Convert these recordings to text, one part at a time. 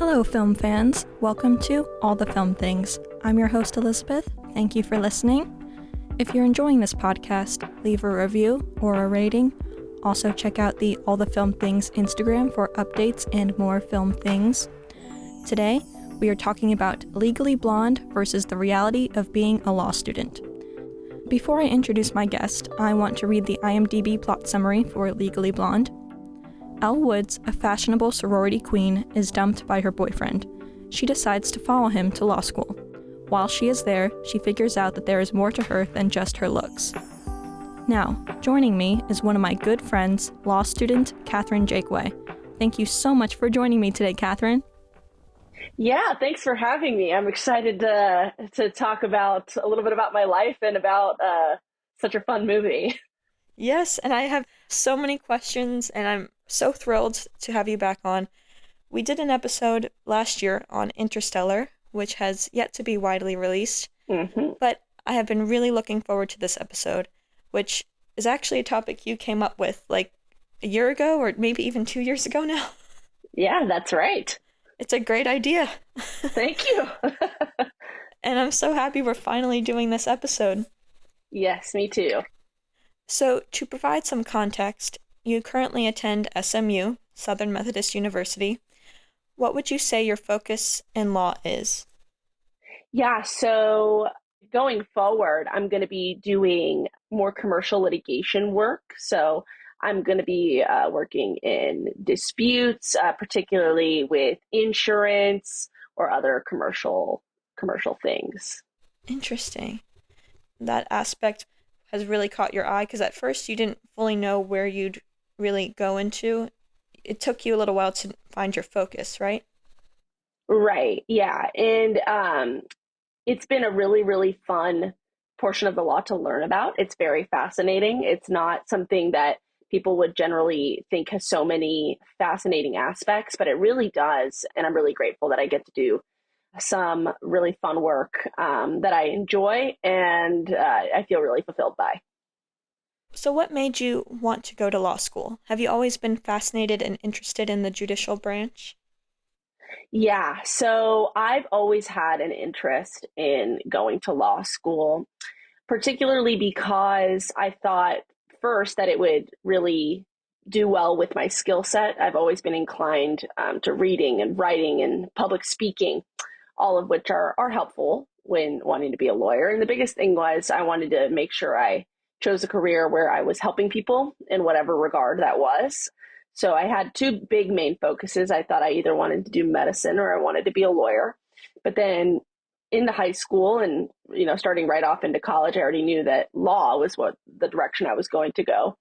Hello, film fans. Welcome to All the Film Things. I'm your host, Elizabeth. Thank you for listening. If you're enjoying this podcast, leave a review or a rating. Also, check out the All the Film Things Instagram for updates and more film things. Today, we are talking about Legally Blonde versus the reality of being a law student. Before I introduce my guest, I want to read the IMDb plot summary for Legally Blonde. Elle Woods, a fashionable sorority queen, is dumped by her boyfriend. She decides to follow him to law school. While she is there, she figures out that there is more to her than just her looks. Now, joining me is one of my good friends, law student Katherine Jakeway. Thank you so much for joining me today, Katherine. Yeah, thanks for having me. I'm excited to talk about a little bit about my life and about such a fun movie. Yes, and I have so many questions, and I'm so thrilled to have you back on. We did an episode last year on Interstellar, which has yet to be widely released, but I have been really looking forward to this episode, which is actually a topic you came up with like a year ago, or maybe even 2 years ago now. Yeah, that's right. It's a great idea. Thank you. And I'm so happy we're finally doing this episode. Yes, me too. So, to provide some context, you currently attend SMU, Southern Methodist University. What would you say your focus in law is? Yeah, so going forward, I'm going to be doing more commercial litigation work. So I'm going to be working in disputes, particularly with insurance or other commercial things. Interesting. That aspect has really caught your eye because at first you didn't fully know where you'd really go into. It took you a little while to find your focus, right? Right. Yeah. And it's been a really, really fun portion of the law to learn about. It's very fascinating. It's not something that people would generally think has so many fascinating aspects, but it really does. And I'm really grateful that I get to do some really fun work that I enjoy and I feel really fulfilled by. So what made you want to go to law school? Have you always been fascinated and interested in the judicial branch? Yeah, so I've always had an interest in going to law school, particularly because I thought first that it would really do well with my skill set. I've always been inclined to reading and writing and public speaking, all of which are helpful when wanting to be a lawyer. And the biggest thing was I wanted to make sure I chose a career where I was helping people in whatever regard that was. So I had two big main focuses. I thought I either wanted to do medicine or I wanted to be a lawyer. But then into high school and, starting right off into college, I already knew that law was what the direction I was going to go.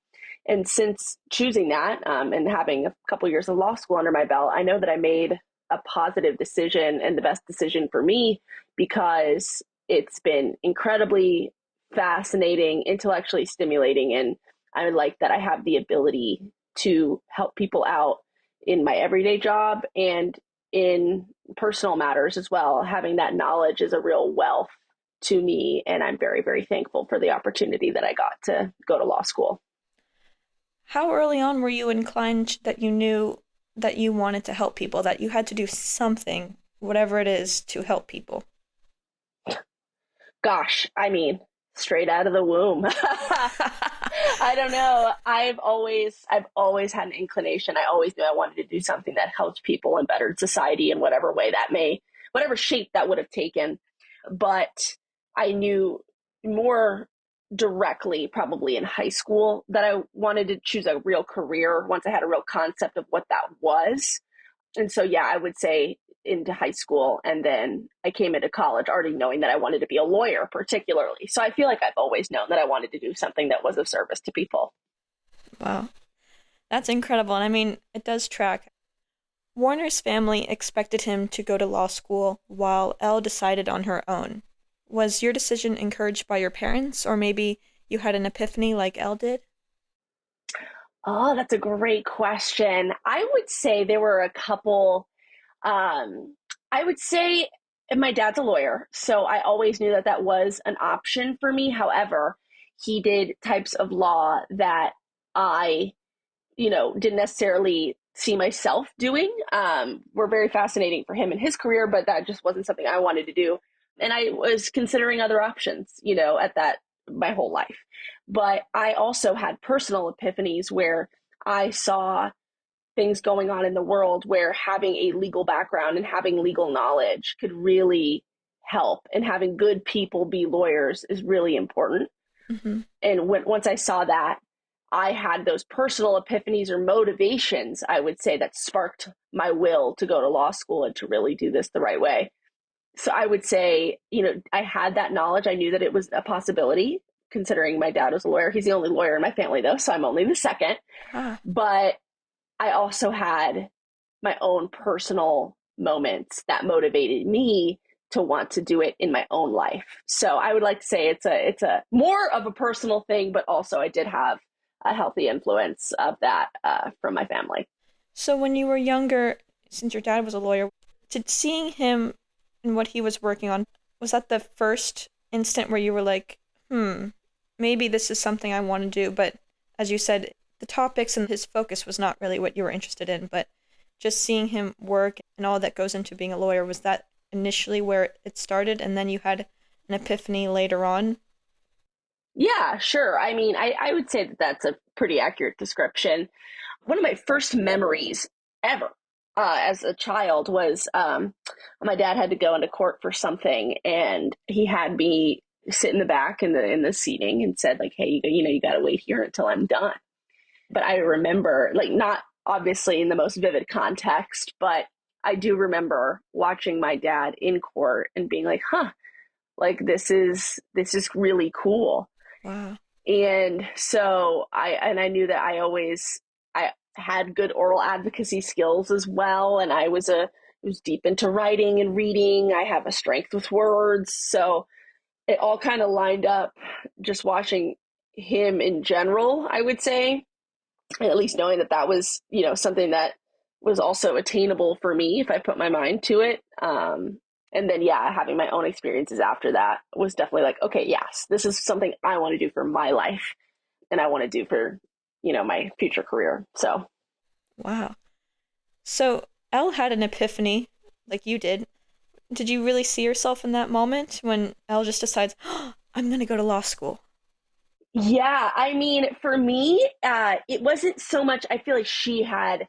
And since choosing that and having a couple years of law school under my belt, I know that I made a positive decision and the best decision for me because it's been incredibly fascinating, intellectually stimulating, and I like that I have the ability to help people out in my everyday job and in personal matters as well. Having that knowledge is a real wealth to me, and I'm very, very thankful for the opportunity that I got to go to law school. How early on were you inclined that you knew that you wanted to help people, that you had to do something, whatever it is, to help people? Gosh, I mean, straight out of the womb. I don't know. I've always had an inclination. I always knew I wanted to do something that helped people and bettered society in whatever way that whatever shape that would have taken. But I knew more directly, probably in high school, that I wanted to choose a real career once I had a real concept of what that was. And so, yeah, I would say into high school, and then I came into college already knowing that I wanted to be a lawyer particularly. So I feel like I've always known that I wanted to do something that was of service to people. Wow. That's incredible. And I mean, it does track. Warner's family expected him to go to law school while Elle decided on her own. Was your decision encouraged by your parents, or maybe you had an epiphany like Elle did? Oh, that's a great question. I would say there were a couple. I would say my dad's a lawyer, so I always knew that that was an option for me. However, he did types of law that I, didn't necessarily see myself doing were very fascinating for him in his career, but that just wasn't something I wanted to do. And I was considering other options, at that my whole life. But I also had personal epiphanies where I saw things going on in the world where having a legal background and having legal knowledge could really help, and having good people be lawyers is really important. Mm-hmm. And once I saw that, I had those personal epiphanies or motivations, I would say, that sparked my will to go to law school and to really do this the right way. So I would say, I had that knowledge. I knew that it was a possibility, considering my dad was a lawyer. He's the only lawyer in my family, though, so I'm only the second. Ah. But I also had my own personal moments that motivated me to want to do it in my own life. So I would like to say it's a more of a personal thing, but also I did have a healthy influence of that from my family. So when you were younger, since your dad was a lawyer, did seeing him and what he was working on, was that the first instant where you were like, maybe this is something I want to do? But as you said, the topics and his focus was not really what you were interested in, but just seeing him work and all that goes into being a lawyer, was that initially where it started, and then you had an epiphany later on? Yeah, sure. I mean, I would say that that's a pretty accurate description. One of my first memories ever as a child was my dad had to go into court for something, and he had me sit in the back in the seating and said, like, hey, you got to wait here until I'm done. But I remember, like, not obviously in the most vivid context, but I do remember watching my dad in court and being like, like this is really cool. Wow. And so I knew that I had good oral advocacy skills as well, and I was deep into writing and reading. I have a strength with words, so it all kind of lined up. Just watching him in general, I would say, and at least knowing that that was something that was also attainable for me if I put my mind to it. And then, having my own experiences after that was definitely like, okay, yes, this is something I want to do for my life and I want to do for, my future career. So. Wow. So Elle had an epiphany like you did. Did you really see yourself in that moment when Elle just decides, I'm going to go to law school? Yeah, I mean, for me, it wasn't so much, I feel like she had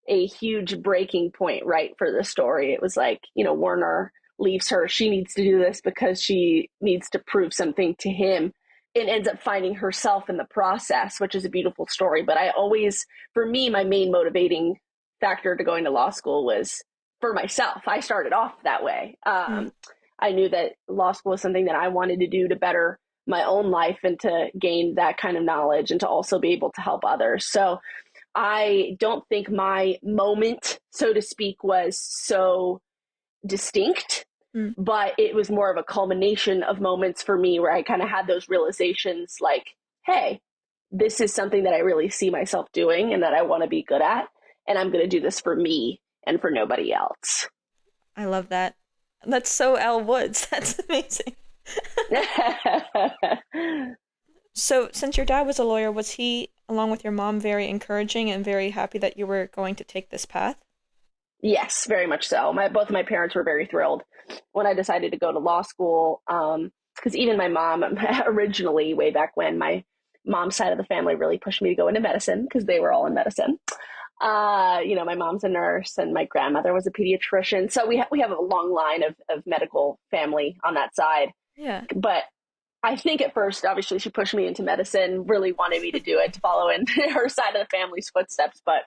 a huge breaking point, right, for the story. It was like, Warner leaves her. She needs to do this because she needs to prove something to him, and ends up finding herself in the process, which is a beautiful story. But for me, my main motivating factor to going to law school was for myself. I started off that way. I knew that law school was something that I wanted to do to better my own life and to gain that kind of knowledge and to also be able to help others. So I don't think my moment, so to speak, was so distinct, but it was more of a culmination of moments for me where I kind of had those realizations like, hey, this is something that I really see myself doing and that I want to be good at. And I'm going to do this for me and for nobody else. I love that. That's so Elle Woods. That's amazing. So, since your dad was a lawyer, was he, along with your mom, very encouraging and very happy that you were going to take this path? Yes, very much so. Both of my parents were very thrilled when I decided to go to law school. Because even my mom, originally, way back when, my mom's side of the family really pushed me to go into medicine because they were all in medicine. My mom's a nurse and my grandmother was a pediatrician. So we have a long line of medical family on that side. Yeah. But I think at first, obviously, she pushed me into medicine, really wanted me to do it, to follow in her side of the family's footsteps. But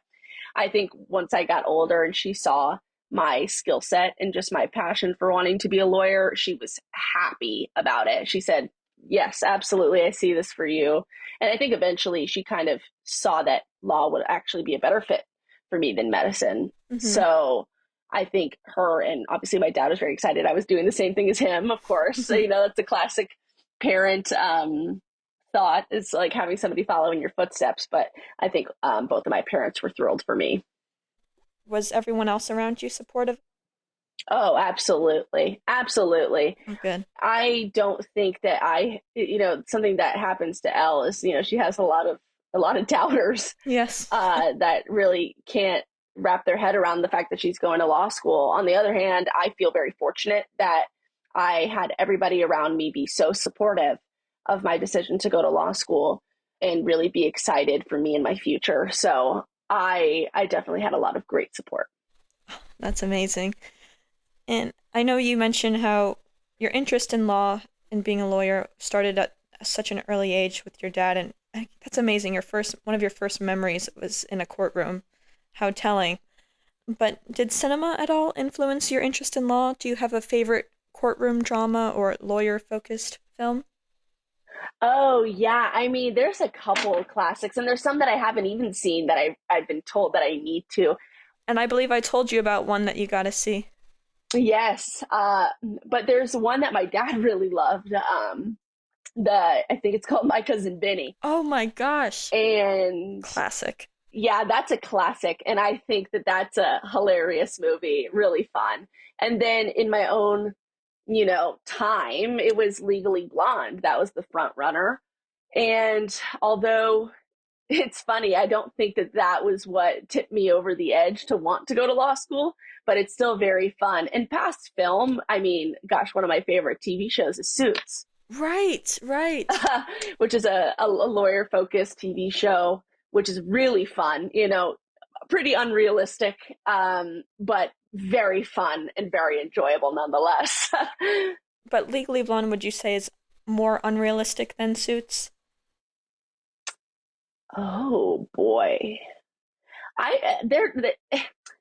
I think once I got older and she saw my skill set and just my passion for wanting to be a lawyer, she was happy about it. She said, yes, absolutely, I see this for you. And I think eventually she kind of saw that law would actually be a better fit for me than medicine. Mm-hmm. So I think her, and obviously my dad was very excited. I was doing the same thing as him, of course. So, that's a classic parent thought, is like having somebody following your footsteps. But I think both of my parents were thrilled for me. Was everyone else around you supportive? Oh, absolutely. Absolutely. Oh, good. I don't think that something that happens to Elle is, she has a lot of doubters. Yes. That really can't wrap their head around the fact that she's going to law school. On the other hand, I feel very fortunate that I had everybody around me be so supportive of my decision to go to law school and really be excited for me and my future. So I definitely had a lot of great support. That's amazing. And I know you mentioned how your interest in law and being a lawyer started at such an early age with your dad, and that's amazing. One of your first memories was in a courtroom. How telling. But did cinema at all influence your interest in law? Do you have a favorite courtroom drama or lawyer-focused film? Oh yeah, I mean, there's a couple of classics, and there's some that I haven't even seen that I've been told that I need to. And I believe I told you about one that you gotta see. Yes, but there's one that my dad really loved. I think it's called My Cousin Benny, Oh my gosh. and Classic. yeah, that's a classic, and I think that that's a hilarious movie, really fun. And then in my own, time, it was Legally Blonde. That was the front runner. And although it's funny, I don't think that that was what tipped me over the edge to want to go to law school, but it's still very fun. And past film, I mean, gosh, one of my favorite TV shows is Suits, Right, right. which is a lawyer focused TV show, which is really fun, pretty unrealistic, but very fun and very enjoyable nonetheless. But Legally Blonde, would you say, is more unrealistic than Suits? Oh boy.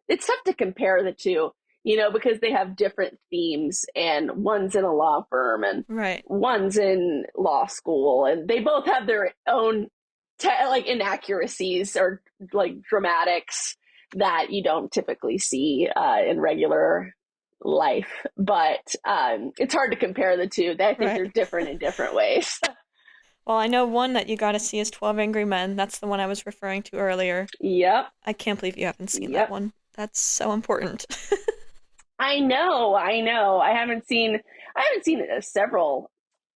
It's tough to compare the two, because they have different themes, and one's in a law firm and Right. one's in law school, and they both have their own like inaccuracies or like dramatics that you don't typically see in regular life. But it's hard to compare the two. I think they're Right. different in different ways. Well, I know one that you gotta see is 12 Angry Men. That's the one I was referring to earlier. Yep. I can't believe you haven't seen that Yep. one. That's so important. I know. I know. I haven't seen several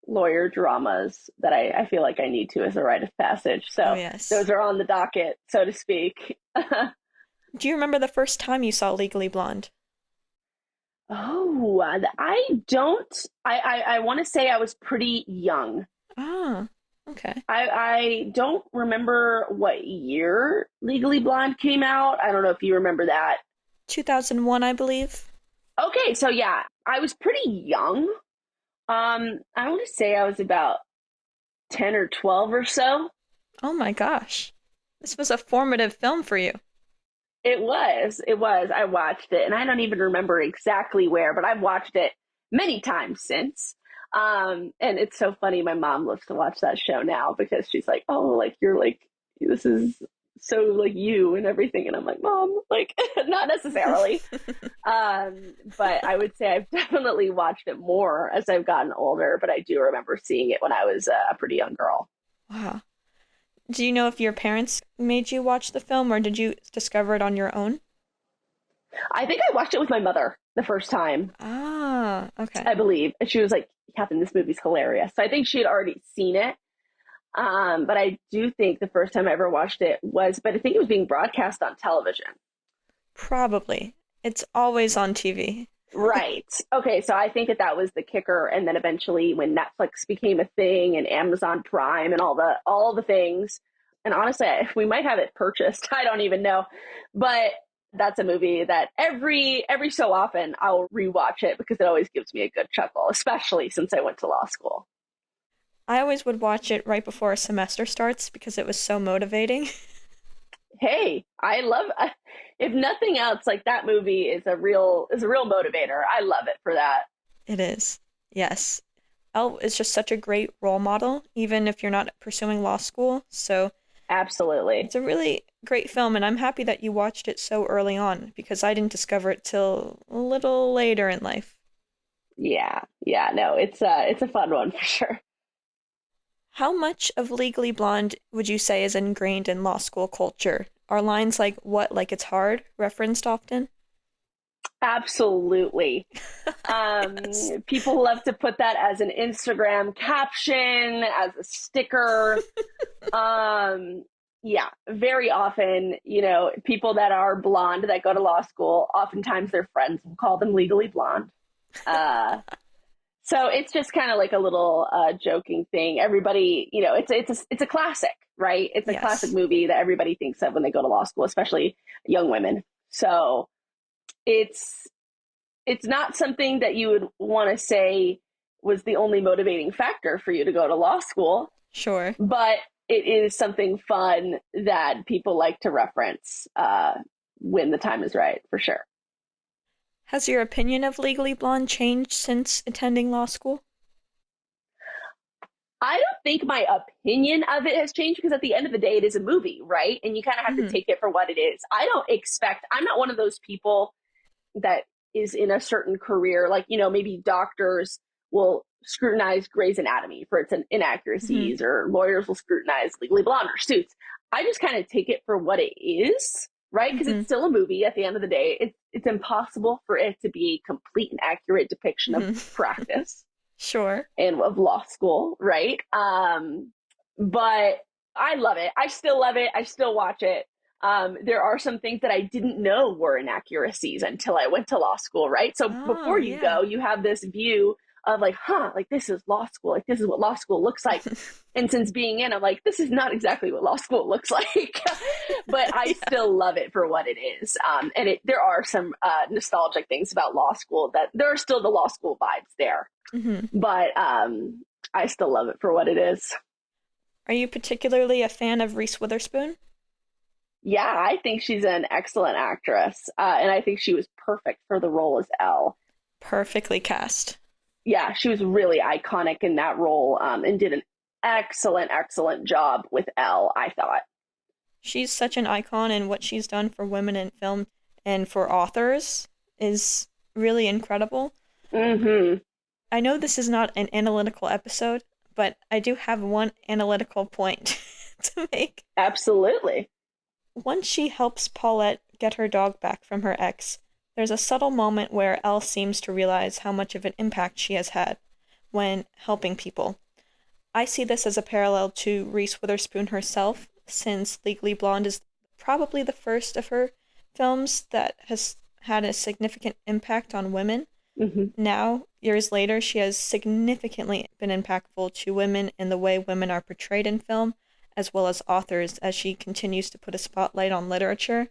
lawyer dramas that I feel like I need to as a rite of passage. Oh, So yes. those are on the docket, so to speak. Do you remember the first time you saw Legally Blonde? Oh, I don't. I want to say I was pretty young. Ah, okay. I don't remember what year Legally Blonde came out. I don't know if you remember that. 2001, I believe. Okay, so yeah, I was pretty young. I want to say I was about 10 or 12 or so. Oh my gosh. This was a formative film for you. It was. It was. I watched it, and I don't even remember exactly where, but I've watched it many times since. And it's so funny. My mom loves to watch that show now because she's like, "Oh, like you're like this is so like you and everything," and I'm like, "Mom, like not necessarily." But I would say I've definitely watched it more as I've gotten older, but I do remember seeing it when I was a pretty young girl. Wow. Do you know if your parents made you watch the film or did you discover it on your own? I think I watched it with my mother the first time, Ah, okay. I believe. And she was like, Catherine, this movie's hilarious. So I think she had already seen it. But I do think the first time I ever watched it but I think it was being broadcast on television. Probably. It's always on TV. Right. Okay, so I think that was the kicker. And then eventually when Netflix became a thing and Amazon Prime and all the things, and honestly, we might have it purchased. I don't even know. But that's a movie that every so often I'll rewatch it because it always gives me a good chuckle, especially since I went to law school. I always would watch it right before a semester starts because it was so motivating. Hey, I love if nothing else, like that movie is a real motivator. I love it for that. It is. Yes. Elle is just such a great role model, even if you're not pursuing law school. So Absolutely. it's a really great film, and I'm happy that you watched it so early on because I didn't discover it till a little later in life. Yeah. Yeah, no, it's a fun one for sure. How much of Legally Blonde would you say is ingrained in law school culture? Are lines like "what, like it's hard" referenced often? Absolutely. Yes. People love to put that as an Instagram caption, as a sticker. Um, Yeah, very often, you know, people that are blonde that go to law school, oftentimes their friends will call them legally blonde. Uh, so it's just kind of like a little joking thing. Everybody, you know, it's a classic, right? It's a classic Yes. movie that everybody thinks of when they go to law school, especially young women. So it's it's not something that you would want to say was the only motivating factor for you to go to law school, Sure. but it is something fun that people like to reference when the time is right, for sure. Has your opinion of Legally Blonde changed since attending law school? I don't think my opinion of it has changed because at the end of the day, it is a movie, right? And you kind of have to Mm-hmm. take it for what it is. I'm not one of those people that is in a certain career, like, you know, maybe doctors will scrutinize Grey's Anatomy for its Mm-hmm. inaccuracies, or lawyers will scrutinize Legally Blonde or Suits. I just kind of take it for what it is, right? Because Mm-hmm. it's still a movie at the end of the day. It's impossible for it to be a complete and accurate depiction of Mm-hmm. practice Sure. and of law school, right? But I love it. I still love it. I still watch it. There are some things that I didn't know were inaccuracies until I went to law school, right? So Oh, before you yeah. go, you have this view of like, huh, like this is law school, like this is what law school looks like. And since being in, I'm like, this is not exactly what law school looks like, but I Yeah. still love it for what it is. There are some nostalgic things about law school that there are still the law school vibes there, Mm-hmm. but I still love it for what it is. Are you particularly a fan of Reese Witherspoon? Yeah, I think she's an excellent actress, and I think she was perfect for the role as Elle. Perfectly cast. Yeah, she was really iconic in that role, and did an excellent job with Elle, I thought. She's such an icon, and what she's done for women in film and for authors is really incredible. Mm-hmm. I know this is not an analytical episode, but I do have one analytical point to make. Absolutely. Once she helps Paulette get her dog back from her ex, there's a subtle moment where Elle seems to realize how much of an impact she has had when helping people. I see this as a parallel to Reese Witherspoon herself, since Legally Blonde is probably the first of her films that has had a significant impact on women. Mm-hmm. Now, years later, she has significantly been impactful to women in the way women are portrayed in film, as well as authors, as she continues to put a spotlight on literature.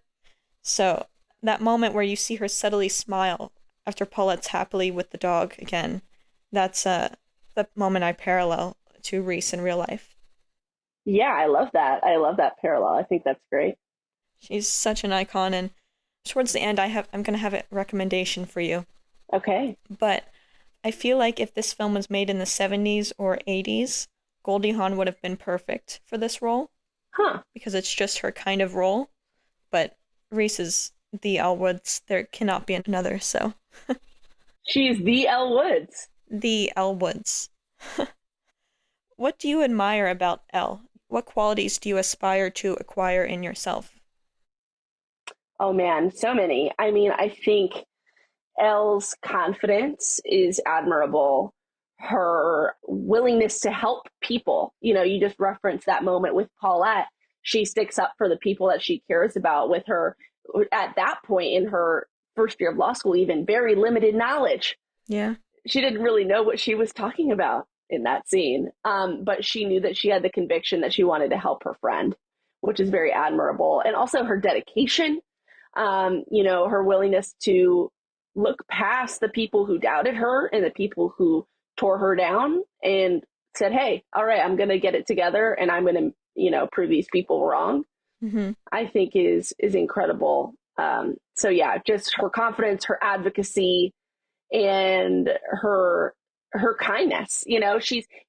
So, that moment where you see her subtly smile after Paulette's happily with the dog again, that's the moment I parallel to Reese in real life. Yeah, I love that. I love that parallel. I think that's great. She's such an icon, and towards the end, I'm gonna have a recommendation for you. Okay. But I feel like if this film was made in the 70s or 80s, Goldie Hawn would have been perfect for this role Huh. because it's just her kind of role. But Reese is the Elle Woods. There cannot be another, so She's the Elle Woods. the Elle Woods. What do you admire about Elle? What qualities do you aspire to acquire in yourself? Oh man, so many. I mean, I think Elle's confidence is admirable. Her willingness to help people. You know, you just referenced that moment with Paulette. She sticks up for the people that she cares about with her, at that point in her first year of law school, even very limited knowledge. Yeah. She didn't really know what she was talking about in that scene. But she knew that she had the conviction that she wanted to help her friend, which is very admirable. And also her dedication, you know, her willingness to look past the people who doubted her and the people who tore her down and said, hey, all right, I'm going to get it together and I'm going to, you know, prove these people wrong. Mm-hmm. I think is incredible. So yeah, just her confidence, her advocacy, and her kindness. You know,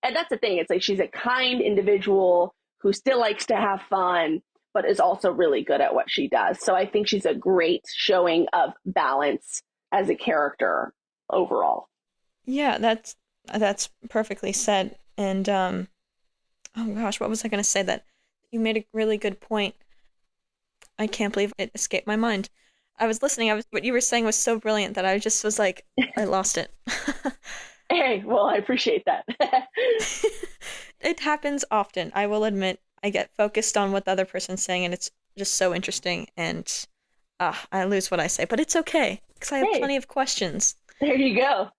and that's the thing. It's like she's a kind individual who still likes to have fun, but is also really good at what she does. So I think she's a great showing of balance as a character overall. Yeah, that's perfectly said. And oh gosh, what was I going to say? That you made a really good point. I can't believe it escaped my mind. I was listening. What you were saying was so brilliant that I just was like, I lost it. Hey, well, I appreciate that. It happens often, I will admit. I get focused on what the other person's saying, and it's just so interesting. And I lose what I say, but it's okay because I have Hey, plenty of questions. there you go.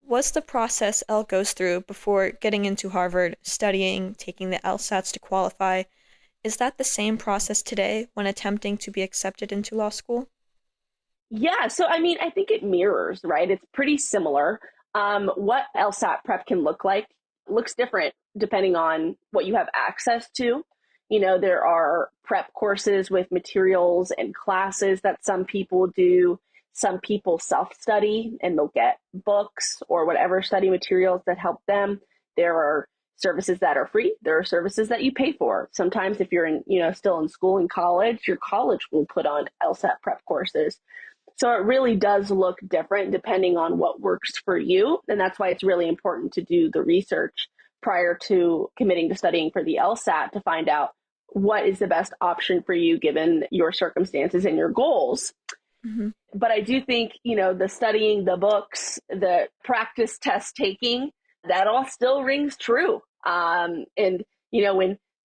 What's the process Elle goes through before getting into Harvard, studying, taking the LSATs to qualify? Is that the same process today when attempting to be accepted into law school? Yeah, so I mean, I think it mirrors, right? It's pretty similar. What LSAT prep can look like looks different depending on what you have access to. You know, there are prep courses with materials and classes that some people do. Some people self-study and they'll get books or whatever study materials that help them. There are services that are free. There are services that you pay for. Sometimes if you're in, still in school and college, your college will put on LSAT prep courses. So it really does look different depending on what works for you. And that's why it's really important to do the research prior to committing to studying for the LSAT to find out what is the best option for you given your circumstances and your goals. Mm-hmm. But I do think, the studying, the books, the practice test taking, that all still rings true. When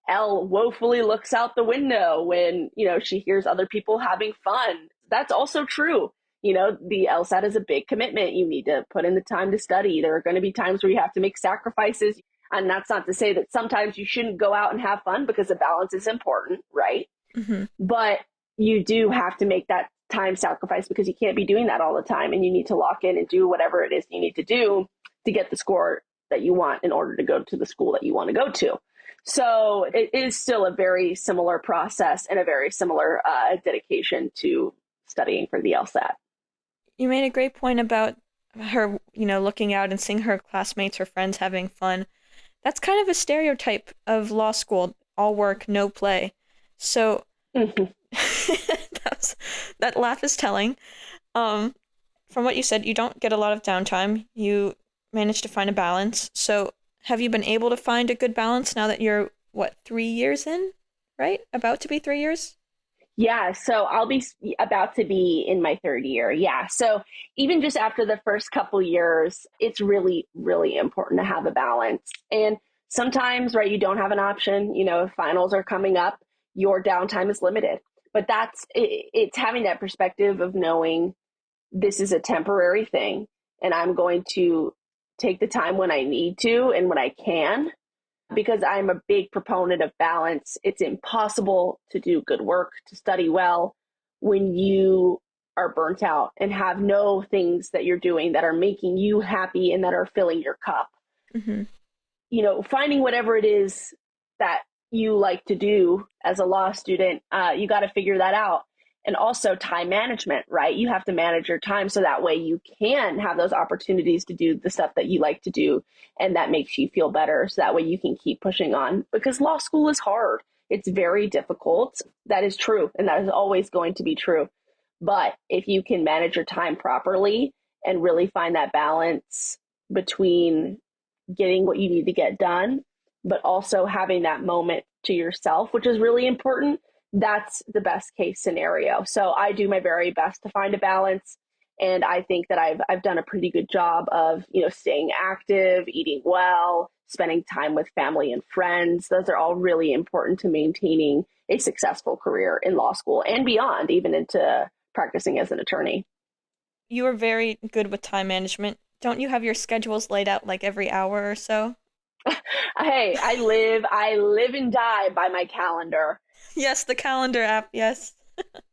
Elle woefully looks out the window, when, she hears other people having fun, that's also true. The LSAT is a big commitment. You need to put in the time to study. There are going to be times where you have to make sacrifices. And that's not to say that sometimes you shouldn't go out and have fun because the balance is important, right? Mm-hmm. But you do have to make that time sacrifice because you can't be doing that all the time. And you need to lock in and do whatever it is you need to do to get the score that you want in order to go to the school that you want to go to. So it is still a very similar process and a very similar dedication to studying for the LSAT. You made a great point about her, looking out and seeing her classmates, her friends having fun. That's kind of a stereotype of law school, all work, no play. So Mm-hmm. that laugh is telling. From what you said, you don't get a lot of downtime. You manage to find a balance. So have you been able to find a good balance now that you're, 3 years in, right? About to be 3 years? Yeah, so I'll be about to be in my third year. Yeah, so even just after the first couple years, it's really, really important to have a balance. And sometimes, right, you don't have an option. If finals are coming up, your downtime is limited. But it's having that perspective of knowing this is a temporary thing, and I'm going to take the time when I need to and when I can because I'm a big proponent of balance. It's impossible to do good work, to study well, when you are burnt out and have no things that you're doing that are making you happy and that are filling your cup. Mm-hmm. Finding whatever it is that you like to do as a law student, you got to figure that out. And also time management, right? You have to manage your time so that way you can have those opportunities to do the stuff that you like to do and that makes you feel better. So that way you can keep pushing on because law school is hard. It's very difficult. That is true. And that is always going to be true. But if you can manage your time properly and really find that balance between getting what you need to get done, but also having that moment to yourself, which is really important, that's the best case scenario. So I do my very best to find a balance. And I think that I've done a pretty good job of, staying active, eating well, spending time with family and friends. Those are all really important to maintaining a successful career in law school and beyond, even into practicing as an attorney. You are very good with time management. Don't you have your schedules laid out like every hour or so? Hey, I live and die by my calendar. Yes, the calendar app, yes.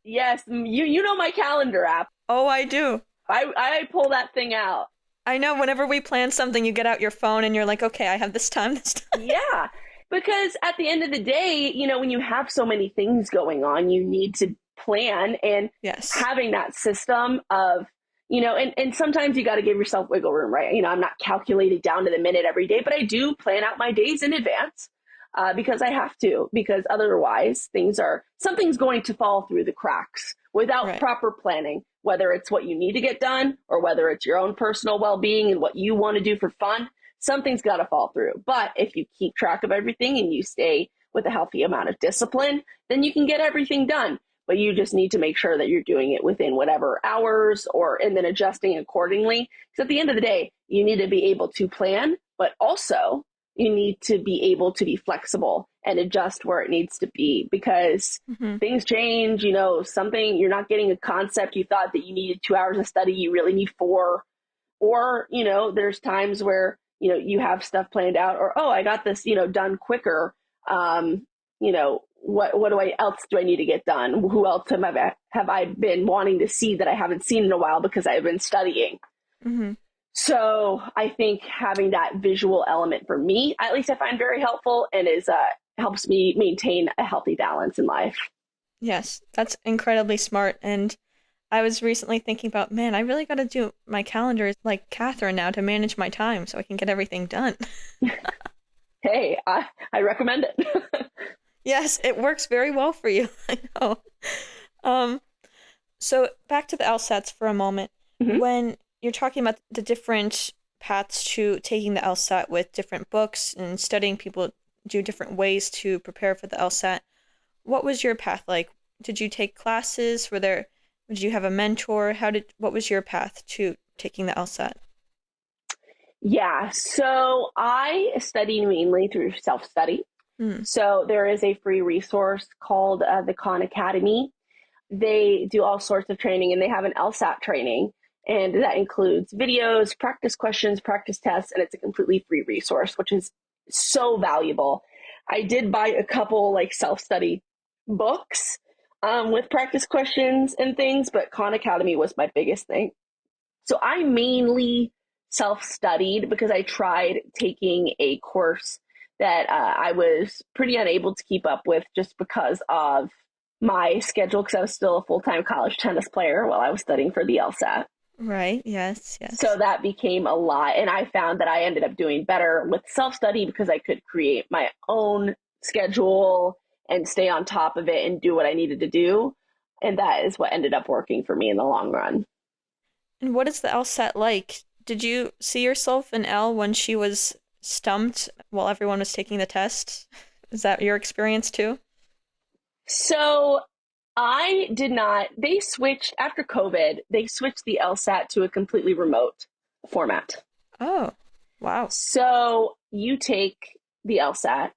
Yes, you know my calendar app. Oh, I do. I pull that thing out. I know whenever we plan something, you get out your phone and you're like, okay, I have this time, this time. Yeah, because at the end of the day, when you have so many things going on, you need to plan and Yes. having that system of, and sometimes you got to give yourself wiggle room, right? I'm not calculated down to the minute every day, but I do plan out my days in advance. Because I have to, because otherwise something's going to fall through the cracks without proper planning, whether it's what you need to get done or whether it's your own personal well-being and what you want to do for fun, something's got to fall through. But if you keep track of everything and you stay with a healthy amount of discipline, then you can get everything done. But you just need to make sure that you're doing it within whatever hours and then adjusting accordingly. Because at the end of the day, you need to be able to plan, but also You need to be able to be flexible and adjust where it needs to be, because things change. Something, you're not getting a concept you thought that you needed 2 hours of study, you really need 4. Or, there's times where, you have stuff planned out, or, oh, I got this, done quicker. What else do I need to get done? Who else have I been wanting to see that I haven't seen in a while because I've been studying? So I think having that visual element for me, at least, I find very helpful, and helps me maintain a healthy balance in life. Yes, that's incredibly smart. And I was recently thinking about, man, I really got to do my calendar like Katherine now to manage my time so I can get everything done. Hey, I recommend it. Yes, it works very well for you. I know. So back to the LSATs for a moment. When you're talking about the different paths to taking the LSAT with different books and studying, people do different ways to prepare for the LSAT. What was your path like? Did you take classes? Did you have a mentor? What was your path to taking the LSAT? Yeah, so I studied mainly through self-study. So there is a free resource called the Khan Academy. They do all sorts of training, and they have an LSAT training, and that includes videos, practice questions, practice tests, and it's a completely free resource, which is so valuable. I did buy a couple like self-study books with practice questions and things, but Khan Academy was my biggest thing. So I mainly self-studied because I tried taking a course that I was pretty unable to keep up with just because of my schedule, because I was still a full-time college tennis player while I was studying for the LSAT. Right, yes. So that became a lot, and I found that I ended up doing better with self-study because I could create my own schedule and stay on top of it and do what I needed to do, and that is what ended up working for me in the long run. And what is the LSAT like? Did you see yourself in Elle when she was stumped while everyone was taking the test? Is that your experience too? So I did not. They switched after COVID. They switched the LSAT to a completely remote format. Oh, wow. So you take the LSAT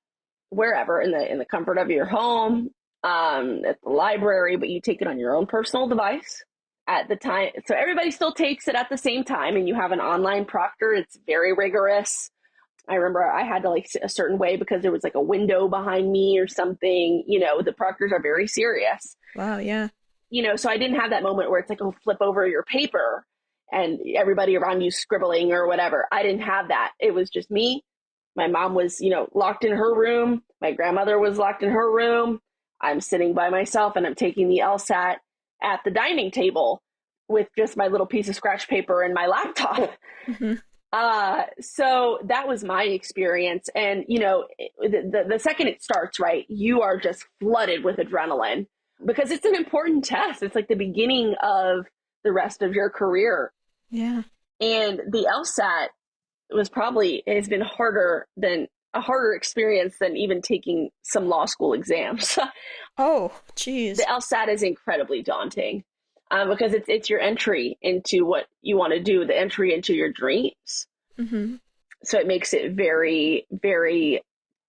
wherever in the comfort of your home, at the library, but you take it on your own personal device at the time. So everybody still takes it at the same time, and you have an online proctor. It's very rigorous. I remember I had to like sit a certain way because there was like a window behind me or something. The proctors are very serious. Wow, yeah. So I didn't have that moment where it's like, oh, flip over your paper and everybody around you scribbling or whatever. I didn't have that. It was just me. My mom was, locked in her room. My grandmother was locked in her room. I'm sitting by myself, and I'm taking the LSAT at the dining table with just my little piece of scratch paper and my laptop. So that was my experience. And, the second it starts, right, you are just flooded with adrenaline because it's an important test. It's like the beginning of the rest of your career. Yeah. And the LSAT has been a harder experience than even taking some law school exams. Oh, geez. The LSAT is incredibly daunting because it's your entry into what you want to do, the entry into your dreams. So it makes it very, very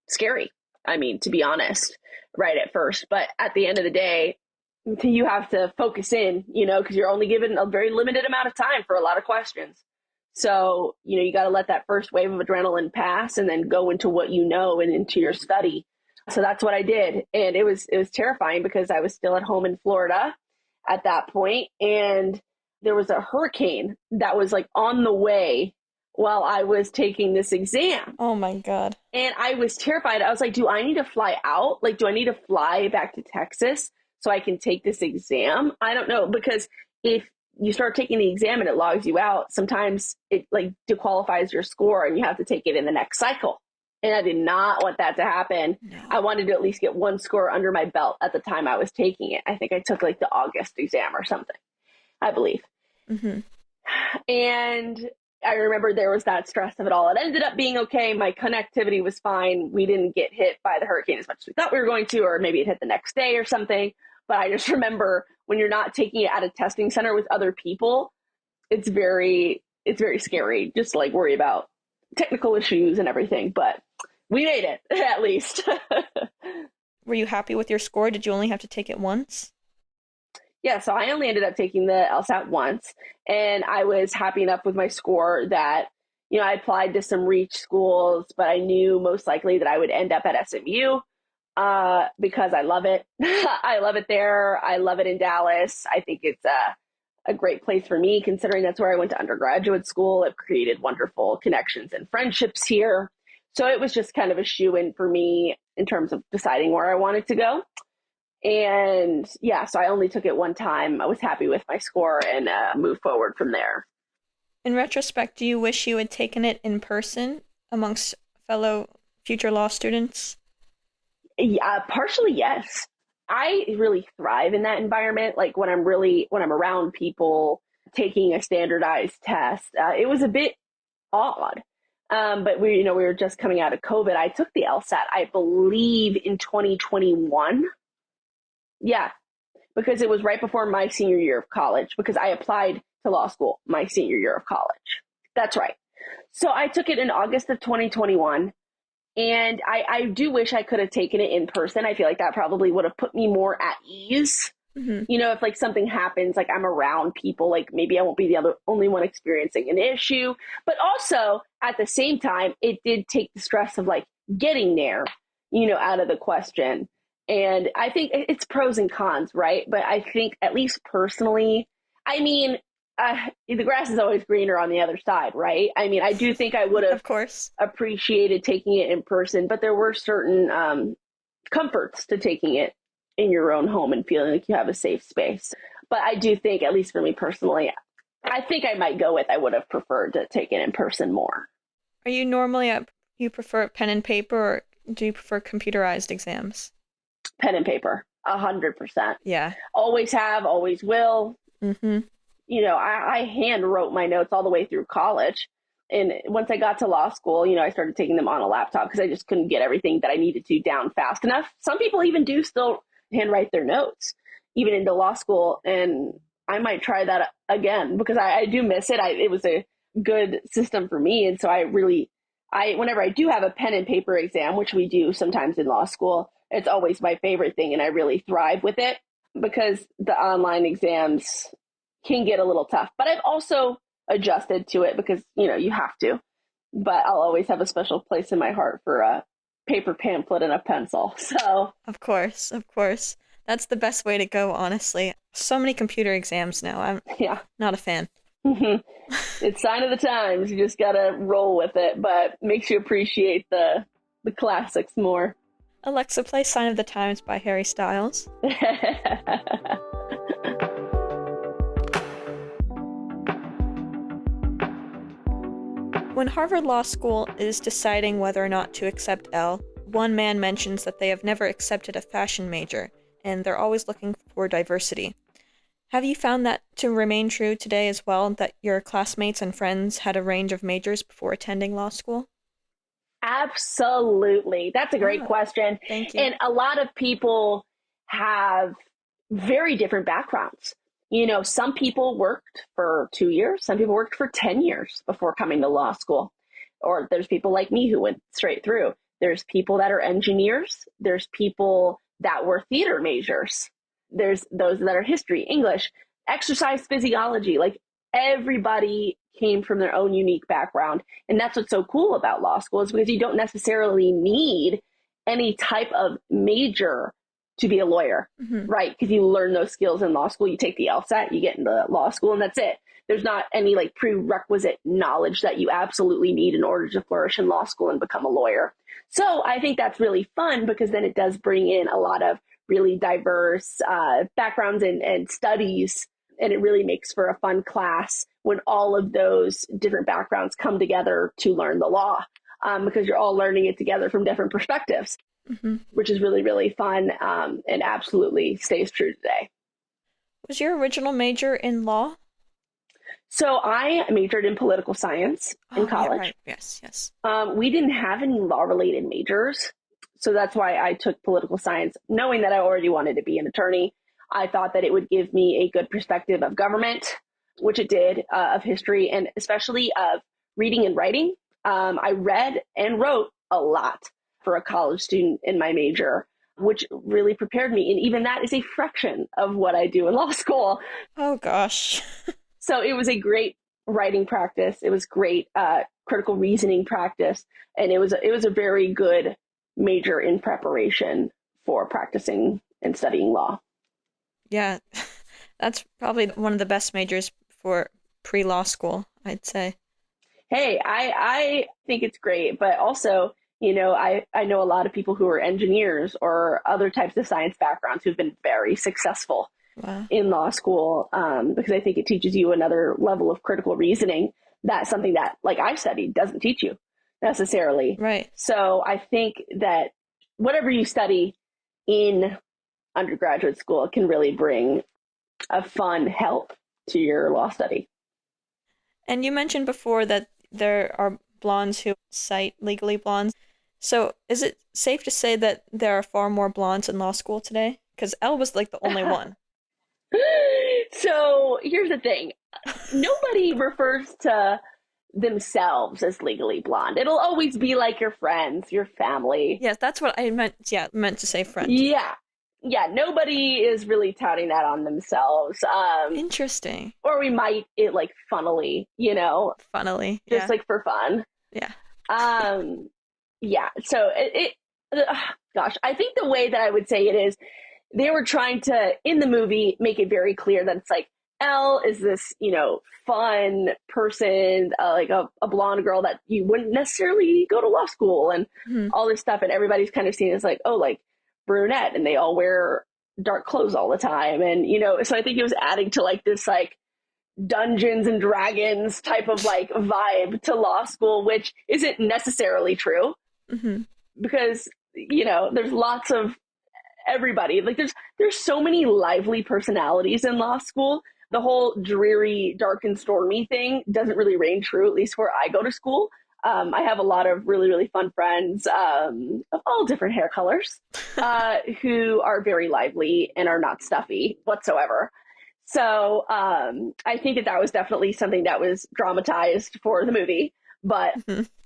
scary. I mean, to be honest, right at first. But at the end of the day, you have to focus in, because you're only given a very limited amount of time for a lot of questions. So, you got to let that first wave of adrenaline pass and then go into what you know and into your study. So that's what I did. And it was terrifying because I was still at home in Florida at that point, and there was a hurricane that was like on the way while I was taking this exam. Oh my God. And I was terrified. I was like, do I need to fly out? Like, do I need to fly back to Texas so I can take this exam? I don't know, because if you start taking the exam and it logs you out, sometimes it like disqualifies your score and you have to take it in the next cycle. And I did not want that to happen. No. I wanted to at least get one score under my belt at the time I was taking it. I think I took like the August exam or something, I believe. And I remember there was that stress of it all. It ended up being okay. My connectivity was fine. We didn't get hit by the hurricane as much as we thought we were going to, or maybe it hit the next day or something. But I just remember when you're not taking it at a testing center with other people, it's very scary just to like worry about technical issues and everything, but we made it at least. Were you happy with your score? Did you only have to take it once? Yeah, so I only ended up taking the LSAT once, and I was happy enough with my score that, I applied to some reach schools, but I knew most likely that I would end up at SMU because I love it. I love it there. I love it in Dallas. I think it's a great place for me, considering that's where I went to undergraduate school. I've created wonderful connections and friendships here. So it was just kind of a shoe-in for me in terms of deciding where I wanted to go. And yeah, so I only took it one time. I was happy with my score and moved forward from there. In retrospect, do you wish you had taken it in person amongst fellow future law students? Yeah, partially, yes. I really thrive in that environment. Like when I'm around people taking a standardized test, it was a bit odd. But we were just coming out of COVID. I took the LSAT, I believe, in 2021. Yeah, because it was right before my senior year of college, because I applied to law school my senior year of college. That's right. So I took it in August of 2021. And I do wish I could have taken it in person. I feel like that probably would have put me more at ease. Mm-hmm. If like something happens, like I'm around people, like maybe I won't be the only one experiencing an issue. But also at the same time, it did take the stress of like getting there, out of the question. And I think it's pros and cons, right? But I think at least personally, I mean, the grass is always greener on the other side, right? I mean, I do think I would have, of course, appreciated taking it in person, but there were certain comforts to taking it in your own home and feeling like you have a safe space. But I do think, at least for me personally, I think I might go with I would have preferred to take it in person more. Are you normally you prefer pen and paper, or do you prefer computerized exams? Pen and paper, 100%. Yeah. Always have, always will. Mm-hmm. I hand wrote my notes all the way through college. And once I got to law school, I started taking them on a laptop because I just couldn't get everything that I needed to down fast enough. Some people even do still handwrite their notes, even into law school. And I might try that again because I do miss it. It was a good system for me. And so whenever I do have a pen and paper exam, which we do sometimes in law school, it's always my favorite thing. And I really thrive with it because the online exams can get a little tough, but I've also adjusted to it because, you have to, but I'll always have a special place in my heart for a paper pamphlet and a pencil. So of course, that's the best way to go. Honestly, so many computer exams now. I'm not a fan. It's sign of the times. You just got to roll with it, but makes you appreciate the classics more. Alexa, play Sign of the Times by Harry Styles. When Harvard Law School is deciding whether or not to accept Elle, one man mentions that they have never accepted a fashion major, and they're always looking for diversity. Have you found that to remain true today as well, that your classmates and friends had a range of majors before attending law school? Absolutely. That's a great question. Thank you. And a lot of people have very different backgrounds. Some people worked for 2 years, some people worked for 10 years before coming to law school. Or there's people like me who went straight through. There's people that are engineers. There's people that were theater majors. There's those that are history, English, exercise physiology. Like everybody came from their own unique background. And that's what's so cool about law school is because you don't necessarily need any type of major to be a lawyer, right? Because you learn those skills in law school. You take the LSAT, you get into law school, and that's it. There's not any like prerequisite knowledge that you absolutely need in order to flourish in law school and become a lawyer. So I think that's really fun because then it does bring in a lot of really diverse backgrounds and studies. And it really makes for a fun class when all of those different backgrounds come together to learn the law because you're all learning it together from different perspectives. Which is really, really fun and absolutely stays true today. Was your original major in law? So I majored in political science in college. Yeah, right. Yes. We didn't have any law-related majors. So that's why I took political science, knowing that I already wanted to be an attorney. I thought that it would give me a good perspective of government, which it did, of history, and especially of reading and writing. I read and wrote a lot for a college student in my major, which really prepared me. And even that is a fraction of what I do in law school. Oh, gosh. So it was a great writing practice. It was great critical reasoning practice. And it was a very good major in preparation for practicing and studying law. Yeah, that's probably one of the best majors for pre-law school, I'd say. Hey, I think it's great, but also, I know a lot of people who are engineers or other types of science backgrounds who've been very successful Wow. in law school, because I think it teaches you another level of critical reasoning. That's something that, like I studied, doesn't teach you necessarily. Right. So I think that whatever you study in undergraduate school can really bring a fun help to your law study. And you mentioned before that there are blondes who cite Legally Blondes. So is it safe to say that there are far more blondes in law school today? Because Elle was like the only one. So here's the thing. Nobody refers to themselves as legally blonde. It'll always be like your friends, your family. Yes, that's what I meant. Yeah, meant to say friend. Yeah. Yeah, nobody is really touting that on themselves. Interesting. Or we might it like funnily, Funnily. just like for fun. Yeah. Yeah. So gosh, I think the way that I would say it is they were trying to, in the movie, make it very clear that it's like Elle is this, fun person, like a blonde girl that you wouldn't necessarily go to law school and all this stuff. And everybody's kind of seen as like, oh, like brunette, and they all wear dark clothes all the time. And, so I think it was adding to like this like Dungeons and Dragons type of like vibe to law school, which isn't necessarily true because, there's lots of everybody. Like there's so many lively personalities in law school. The whole dreary, dark and stormy thing doesn't really reign true, at least where I go to school. I have a lot of really, really fun friends of all different hair colors who are very lively and are not stuffy whatsoever. So I think that was definitely something that was dramatized for the movie, but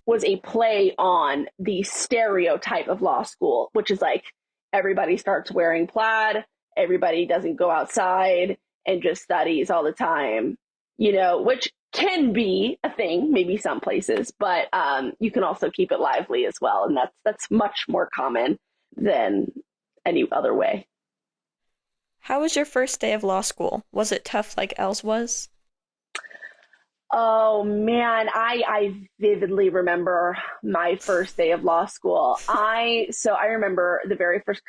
was a play on the stereotype of law school, which is like everybody starts wearing plaid, everybody doesn't go outside and just studies all the time, which can be a thing, maybe some places, but you can also keep it lively as well. And that's much more common than any other way. How was your first day of law school? Was it tough like Elle's was? Oh man, I vividly remember my first day of law school. I remember the very first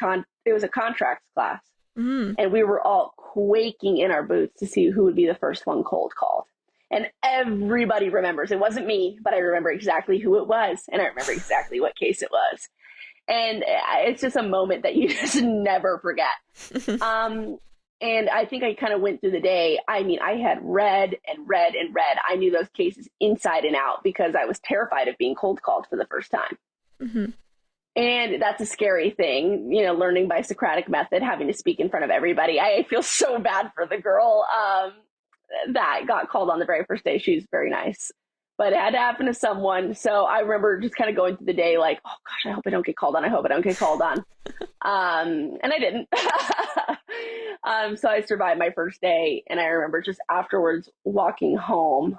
it was a contracts class. And we were all quaking in our boots to see who would be the first one cold called. And everybody remembers. It wasn't me, but I remember exactly who it was. And I remember exactly what case it was. And it's just a moment that you just never forget. And I think I kind of went through the day. I mean, I had read and read and read. I knew those cases inside and out because I was terrified of being cold called for the first time. And that's a scary thing, learning by Socratic method, having to speak in front of everybody. I feel so bad for the girl that got called on the very first day. She was very nice, but it had to happen to someone. So I remember just kind of going through the day like, oh gosh, I hope I don't get called on. I hope I don't get called on. And I didn't. So I survived my first day. And I remember just afterwards walking home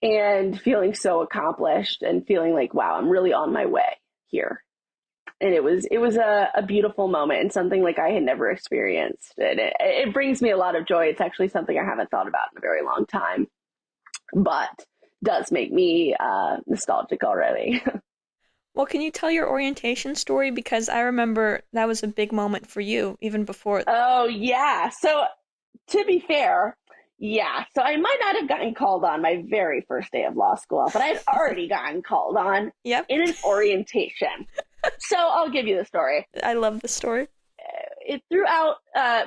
and feeling so accomplished and feeling like, wow, I'm really on my way here. And it was a beautiful moment and something like I had never experienced. And it brings me a lot of joy. It's actually something I haven't thought about in a very long time, but does make me nostalgic already. Well, can you tell your orientation story? Because I remember that was a big moment for you, even before. Oh, yeah. So to be fair, yeah. So I might not have gotten called on my very first day of law school, but I'd already gotten called on in an orientation. So I'll give you the story. I love the story. Throughout,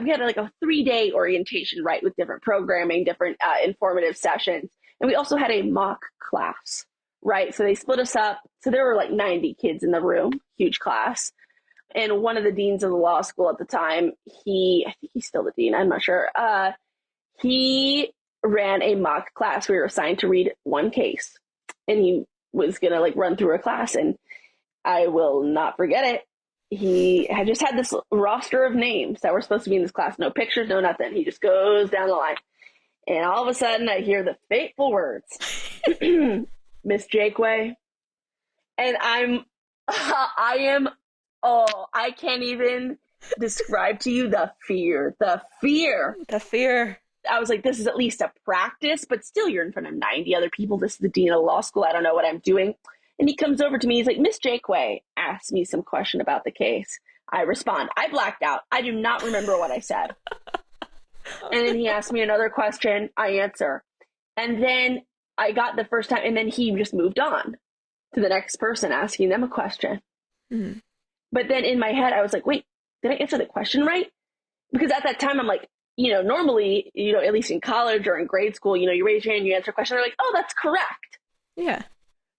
we had like a 3-day orientation, right, with different programming, different informative sessions. And we also had a mock class, right? So they split us up. So there were like 90 kids in the room, huge class. And one of the deans of the law school at the time, I think he's still the dean, I'm not sure. He ran a mock class. We were assigned to read one case. And he was going to like run through a class, and I will not forget it. He had just had this roster of names that were supposed to be in this class. No pictures, no nothing. He just goes down the line. And all of a sudden I hear the fateful words, Miss Jakeway. And I can't even describe to you the fear. I was like, this is at least a practice, but still you're in front of 90 other people. This is the dean of law school. I don't know what I'm doing. And he comes over to me. He's like, Miss Jakeway asked me some question about the case. I respond. I blacked out. I do not remember what I said. And then he asked me another question. I answer. And then I got the first time, and then he just moved on to the next person, asking them a question. Mm-hmm. But then in my head, I was like, wait, did I answer the question right? Because at that time, I'm like, normally, at least in college or in grade school, you raise your hand, you answer a question, they're like, oh, that's correct. Yeah.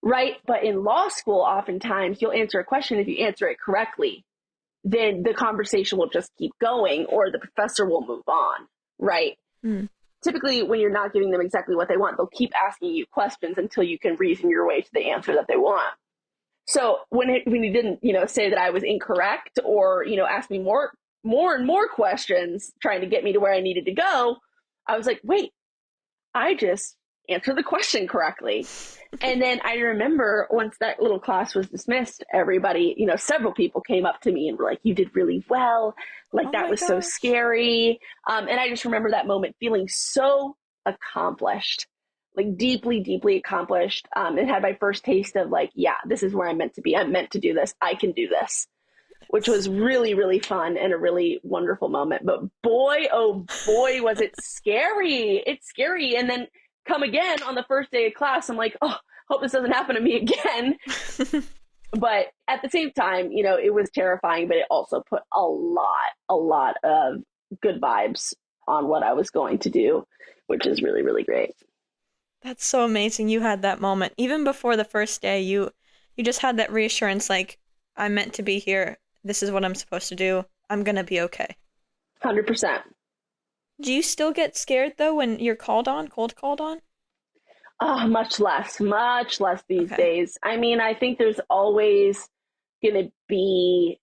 Right. But in law school, oftentimes you'll answer a question. If you answer it correctly, then the conversation will just keep going, or the professor will move on. Right. Mm. Typically, when you're not giving them exactly what they want, they'll keep asking you questions until you can reason your way to the answer that they want. So when he didn't, say that I was incorrect, or, ask me more and more questions trying to get me to where I needed to go, I was like, wait, I just answered the question correctly. And then I remember once that little class was dismissed, everybody, several people came up to me and were like, you did really well. Like, that was so scary. And I just remember that moment feeling so accomplished, like deeply, deeply accomplished. And had my first taste of like, yeah, this is where I'm meant to be. I'm meant to do this. I can do this, which was really, really fun and a really wonderful moment. But boy, oh boy, was it scary. It's scary. And then come again on the first day of class, I'm like, oh, hope this doesn't happen to me again. But at the same time, it was terrifying, but it also put a lot of good vibes on what I was going to do, which is really, really great. That's so amazing. You had that moment. Even before the first day, you just had that reassurance, like, I'm meant to be here. This is what I'm supposed to do. I'm going to be okay. 100%. Do you still get scared, though, when you're cold called on? Oh, much less these days. I mean, I think there's always going to be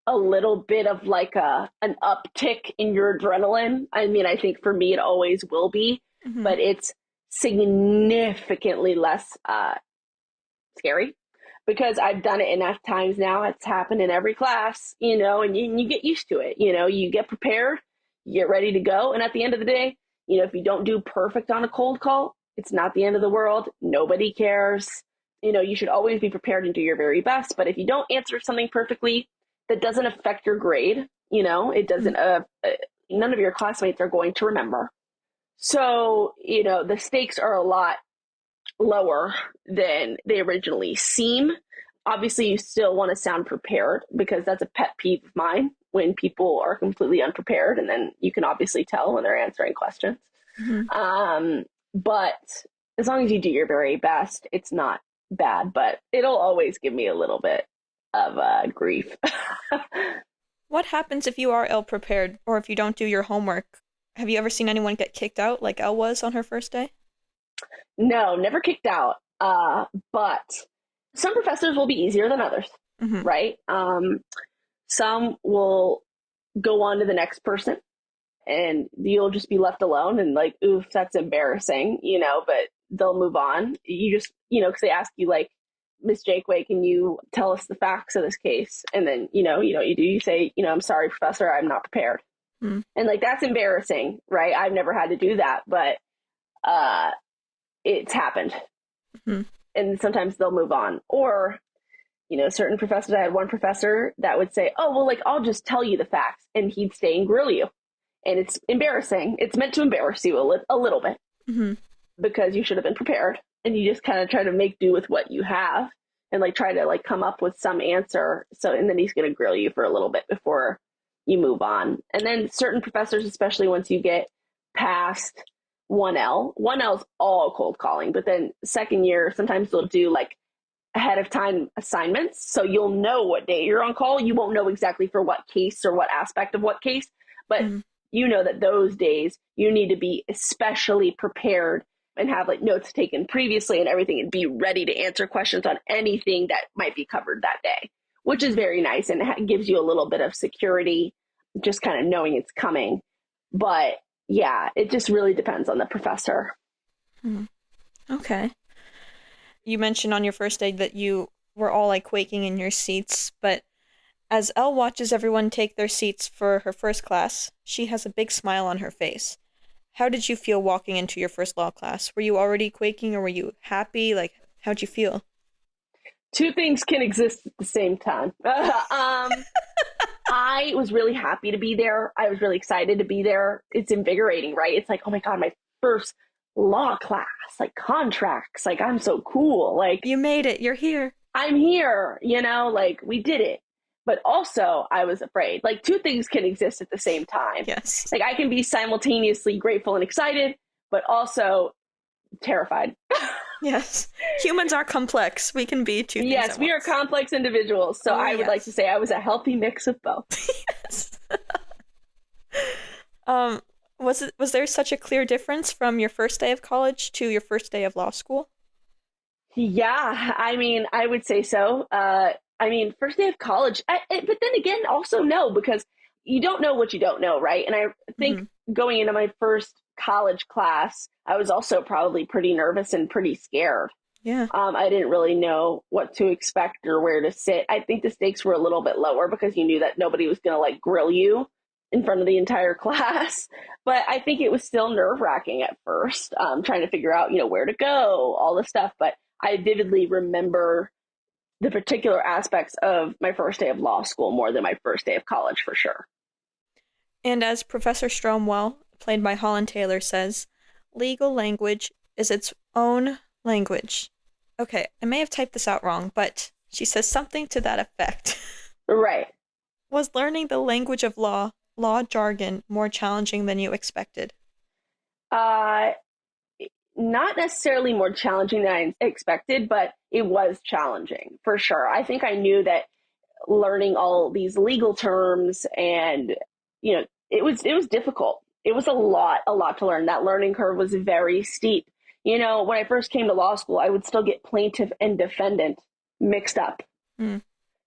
a little bit of like an uptick in your adrenaline. I mean, I think for me, it always will be, but it's significantly less scary because I've done it enough times now. It's happened in every class, and you get used to it. You get prepared, you get ready to go. And at the end of the day, if you don't do perfect on a cold call, it's not the end of the world. Nobody cares. You should always be prepared and do your very best. But if you don't answer something perfectly, that doesn't affect your grade. It doesn't, none of your classmates are going to remember. So, the stakes are a lot lower than they originally seem. Obviously, you still want to sound prepared, because that's a pet peeve of mine when people are completely unprepared, and then you can obviously tell when they're answering questions. But as long as you do your very best, it's not bad, but it'll always give me a little bit of grief. What happens if you are ill-prepared, or if you don't do your homework? Have you ever seen anyone get kicked out like Elle was on her first day? No, never kicked out. But some professors will be easier than others, right? Some will go on to the next person, and you'll just be left alone and like, oof, that's embarrassing, but they'll move on. You just, because they ask you like, Miss Jakeway, can you tell us the facts of this case? And then, you say, I'm sorry, professor, I'm not prepared. And like, that's embarrassing, right? I've never had to do that, but it's happened. And sometimes they'll move on. Or, certain professors, I had one professor that would say, oh, well, like, I'll just tell you the facts. And he'd stay and grill you. And it's embarrassing. It's meant to embarrass you a little bit, because you should have been prepared. And you just kind of try to make do with what you have and like try to like come up with some answer. So, and then he's going to grill you for a little bit before you move on. And then certain professors, especially once you get past 1L is all cold calling. But then second year, sometimes they'll do like ahead of time assignments. So you'll know what day you're on call. You won't know exactly for what case or what aspect of what case, but you know that those days you need to be especially prepared and have like notes taken previously and everything and be ready to answer questions on anything that might be covered that day, which is very nice and gives you a little bit of security, just kind of knowing it's coming. But yeah, it just really depends on the professor. Okay. You mentioned on your first day that you were all like quaking in your seats, but as Elle watches everyone take their seats for her first class, she has a big smile on her face. How did you feel walking into your first law class? Were you already quaking or were you happy? Like, how'd you feel? Two things can exist at the same time. I was really happy to be there. I was really excited to be there. It's invigorating, right? It's like, oh my God, my first law class, like contracts, like I'm so cool. Like, you made it. You're here. I'm here, like we did it. But also I was afraid. Like two things can exist at the same time. Yes. Like I can be simultaneously grateful and excited, but also terrified. Yes. Humans are complex. We can be two things. Yes, we are complex individuals. So I would like to say I was a healthy mix of both. Yes. Was there such a clear difference from your first day of college to your first day of law school? Yeah, I mean, I would say so. First day of college, but then again, also no, because you don't know what you don't know, right? And I think going into my first college class, I was also probably pretty nervous and pretty scared. Yeah. I didn't really know what to expect or where to sit. I think the stakes were a little bit lower because you knew that nobody was going to like grill you in front of the entire class. But I think it was still nerve-wracking at first, trying to figure out, where to go, all this stuff. But I vividly remember the particular aspects of my first day of law school more than my first day of college, for sure. And as Professor Stromwell, played by Holland Taylor, says, legal language is its own language. Okay, I may have typed this out wrong, but she says something to that effect. Right. Was learning the language of law jargon, more challenging than you expected? Not necessarily more challenging than I expected, but it was challenging for sure. I think I knew that learning all these legal terms and, it was difficult. It was a lot to learn. That learning curve was very steep. When I first came to law school, I would still get plaintiff and defendant mixed up,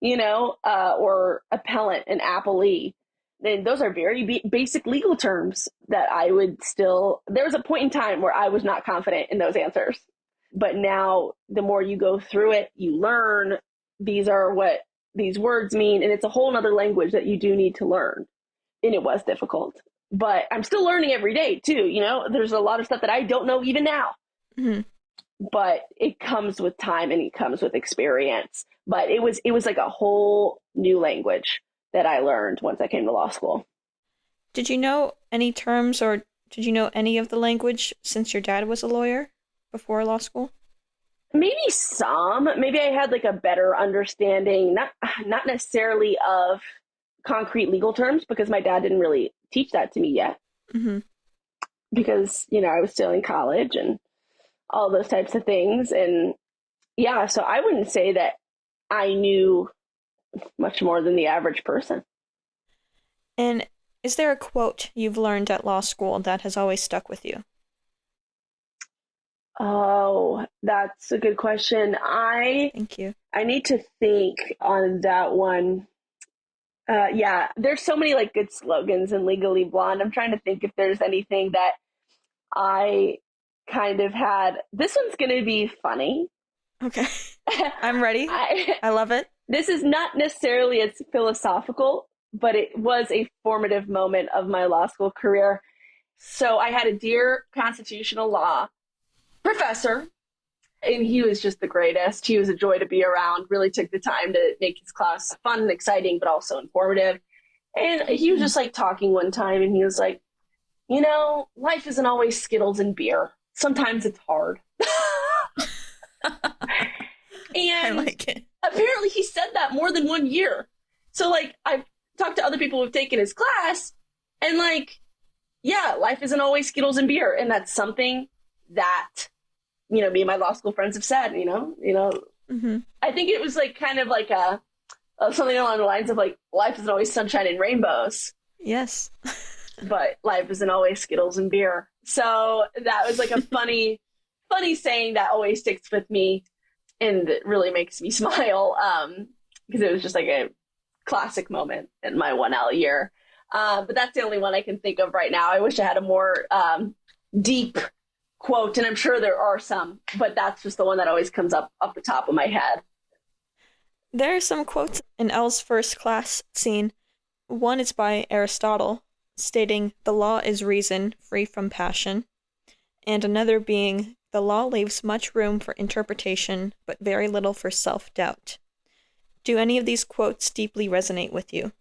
or appellant and appellee. Then those are very basic legal terms that I would still, there was a point in time where I was not confident in those answers. But now the more you go through it, you learn these are what these words mean. And it's a whole nother language that you do need to learn. And it was difficult, but I'm still learning every day too. There's a lot of stuff that I don't know even now, but it comes with time and it comes with experience. But it was like a whole new language that I learned once I came to law school. Did you know any terms or did you know any of the language since your dad was a lawyer before law school? Maybe some. Maybe I had like a better understanding, not necessarily of concrete legal terms, because my dad didn't really teach that to me yet. Because, I was still in college and all those types of things. And yeah, so I wouldn't say that I knew much more than the average person. And is there a quote you've learned at law school that has always stuck with you? Oh, that's a good question. Thank you. I need to think on that one. Yeah, there's so many like good slogans in Legally Blonde. I'm trying to think if there's anything that I kind of had. This one's going to be funny. Okay. I'm ready. I love it. This is not necessarily as philosophical, but it was a formative moment of my law school career. So I had a dear constitutional law professor, and he was just the greatest. He was a joy to be around, really took the time to make his class fun and exciting, but also informative. And he was just like talking one time, and he was like, life isn't always Skittles and beer. Sometimes it's hard. And I like it. Apparently he said that more than 1 year. So like I've talked to other people who've taken his class, and like, yeah, life isn't always Skittles and beer. And that's something that, me and my law school friends have said, I think it was like kind of like a something along the lines of like, life isn't always sunshine and rainbows. Yes. But life isn't always Skittles and beer. So that was like a funny funny saying that always sticks with me and it really makes me smile because it was just like a classic moment in my 1L year. But that's the only one I can think of right now. I wish I had a more deep quote, and I'm sure there are some, but that's just the one that always comes up the top of my head. There are some quotes in Elle's first class scene. One is by Aristotle, stating, "The law is reason, free from passion," and another being, "The law leaves much room for interpretation, but very little for self-doubt." Do any of these quotes deeply resonate with you?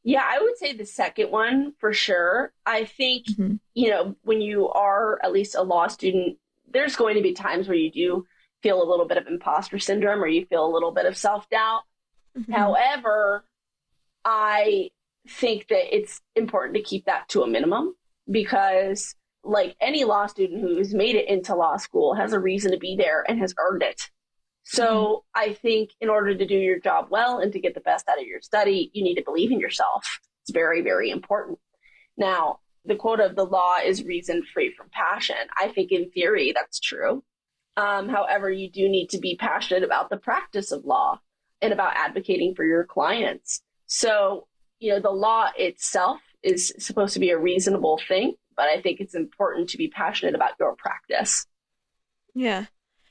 Yeah, I would say the second one for sure. I think, when you are at least a law student, there's going to be times where you do feel a little bit of imposter syndrome or you feel a little bit of self-doubt. However, I think that it's important to keep that to a minimum because, like any law student who's made it into law school has a reason to be there and has earned it. So I think in order to do your job well and to get the best out of your study, you need to believe in yourself. It's very, very important. Now, the quote of "the law is reason free from passion," I think in theory that's true. However, you do need to be passionate about the practice of law and about advocating for your clients. So, the law itself is supposed to be a reasonable thing, but I think it's important to be passionate about your practice. Yeah.